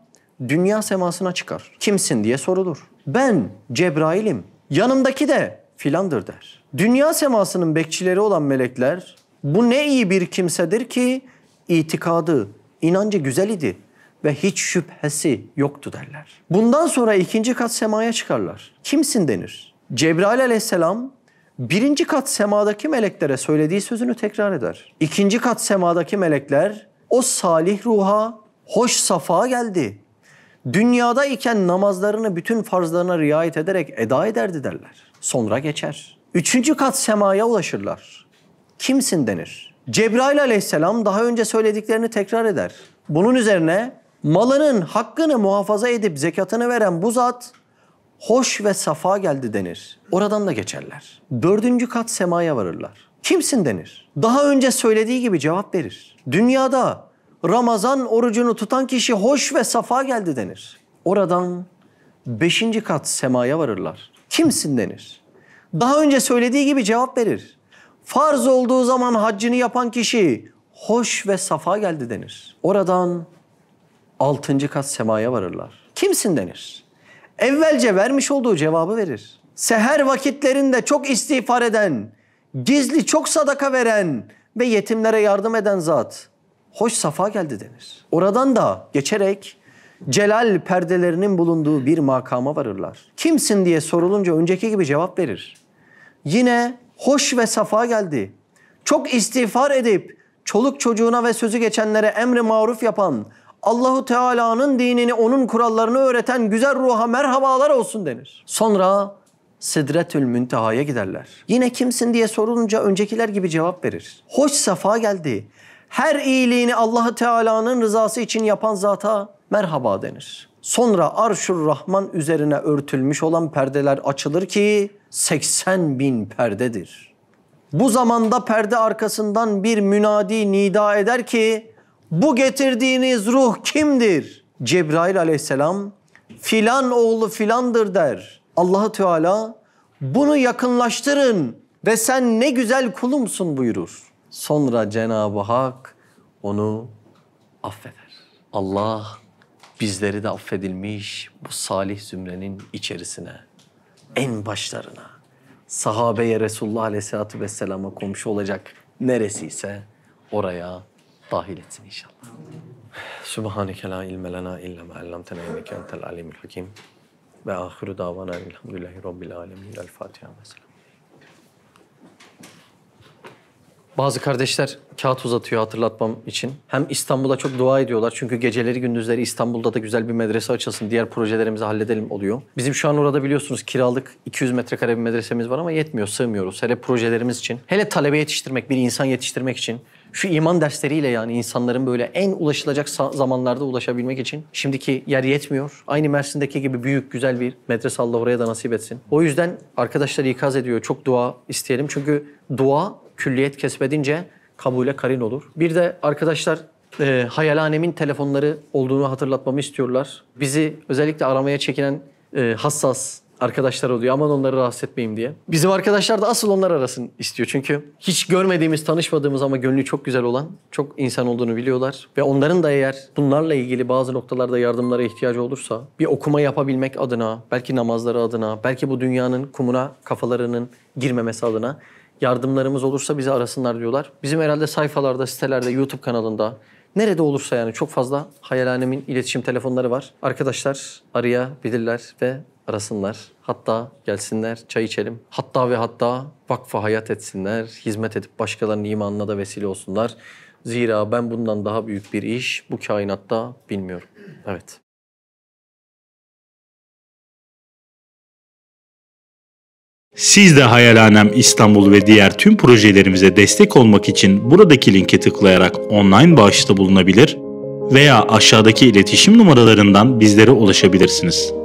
dünya semasına çıkar. Kimsin diye sorulur. Ben Cebrail'im. Yanımdaki de filandır der. Dünya semasının bekçileri olan melekler bu ne iyi bir kimsedir ki itikadı, inancı güzel idi ve hiç şüphesi yoktu derler. Bundan sonra 2. kat semaya çıkarlar. Kimsin denir. Cebrail aleyhisselam 1. kat semadaki meleklere söylediği sözünü tekrar eder. 2. kat semadaki melekler o salih ruha hoş safa geldi. Dünyada iken namazlarını bütün farzlarına riayet ederek eda ederdi derler. Sonra geçer. 3. kat semaya ulaşırlar. Kimsin denir. Cebrail aleyhisselam daha önce söylediklerini tekrar eder. Bunun üzerine malının hakkını muhafaza edip zekatını veren bu zat hoş ve safa geldi denir. Oradan da geçerler. 4. kat semaya varırlar. Kimsin denir. Daha önce söylediği gibi cevap verir. Dünyada Ramazan orucunu tutan kişi hoş ve safa geldi denir. Oradan 5. kat semaya varırlar. Kimsin denir. Daha önce söylediği gibi cevap verir. Farz olduğu zaman haccını yapan kişi hoş ve safa geldi denir. Oradan 6. kat semaya varırlar. Kimsin denir. Evvelce vermiş olduğu cevabı verir. Seher vakitlerinde çok istiğfar eden, gizli çok sadaka veren ve yetimlere yardım eden zat hoş safa geldi denir. Oradan da geçerek celal perdelerinin bulunduğu bir makama varırlar. Kimsin diye sorulunca önceki gibi cevap verir. Yine hoş ve safa geldi. Çok istiğfar edip çoluk çocuğuna ve sözü geçenlere emri maruf yapan, Allahu Teala'nın dinini, onun kurallarını öğreten güzel ruha merhabalar olsun denir. Sonra Sidretül Münteha'ya giderler. Yine kimsin diye sorulunca öncekiler gibi cevap verir. Hoş safa geldi. Her iyiliğini Allahu Teala'nın rızası için yapan zata merhaba denir. Sonra Arş-ur Rahman üzerine örtülmüş olan perdeler açılır ki 80.000 perdedir. Bu zamanda perde arkasından bir münadi nida eder ki bu getirdiğiniz ruh kimdir? Cebrail aleyhisselam filan oğlu filandır der. Allah-u Teala bunu yakınlaştırın ve sen ne güzel kulumsun buyurur. Sonra Cenab-ı Hak onu affeder. Allah bizleri de affedilmiş bu salih zümrenin içerisine, en başlarına, sahabeye Resulullah Aleyhisselatü Vesselam'a komşu olacak neresiyse oraya dahil etsin inşallah. Subhaneke la ilme lena illa ma allamtena inneke entel alimul hakim. Ve ahiru davana elhamdülillahi rabbil alemin. El Fatiha mesela. Bazı kardeşler kağıt uzatıyor hatırlatmam için. Hem İstanbul'a çok dua ediyorlar. Çünkü geceleri gündüzleri İstanbul'da da güzel bir medrese açılsın. Diğer projelerimizi halledelim oluyor. Bizim şu an orada biliyorsunuz kiralık 200 metrekare bir medresemiz var ama yetmiyor, sığmıyoruz. Hele projelerimiz için. Hele talebe yetiştirmek, bir insan yetiştirmek için. Şu iman dersleriyle yani insanların böyle en ulaşılacak zamanlarda ulaşabilmek için. Şimdiki yer yetmiyor. Aynı Mersin'deki gibi büyük, güzel bir medrese Allah oraya da nasip etsin. O yüzden arkadaşlar ikaz ediyor. Çok dua isteyelim. Çünkü dua külliyet kesbedince kabule karin olur. Bir de arkadaşlar Hayalhanem'in telefonları olduğunu hatırlatmamı istiyorlar. Bizi özellikle aramaya çekinen hassas arkadaşlar oluyor. Aman onları rahatsız etmeyeyim diye. Bizim arkadaşlar da asıl onlar arasın istiyor. Çünkü hiç görmediğimiz, tanışmadığımız ama gönlü çok güzel olan çok insan olduğunu biliyorlar. Ve onların da eğer bunlarla ilgili bazı noktalarda yardımlara ihtiyacı olursa bir okuma yapabilmek adına, belki namazları adına, belki bu dünyanın kumuna kafalarının girmemesi adına yardımlarımız olursa bizi arasınlar diyorlar. Bizim herhalde sayfalarda, sitelerde, YouTube kanalında nerede olursa yani çok fazla Hayalhanem'in iletişim telefonları var. Arkadaşlar arayabilirler ve arasınlar. Hatta gelsinler, çay içelim. Hatta ve hatta vakfa hayat etsinler. Hizmet edip başkalarının imanına da vesile olsunlar. Zira ben bundan daha büyük bir iş bu kainatta bilmiyorum. Evet. Siz de Hayalhanem İstanbul ve diğer tüm projelerimize destek olmak için buradaki linke tıklayarak online bağışta bulunabilir veya aşağıdaki iletişim numaralarından bizlere ulaşabilirsiniz.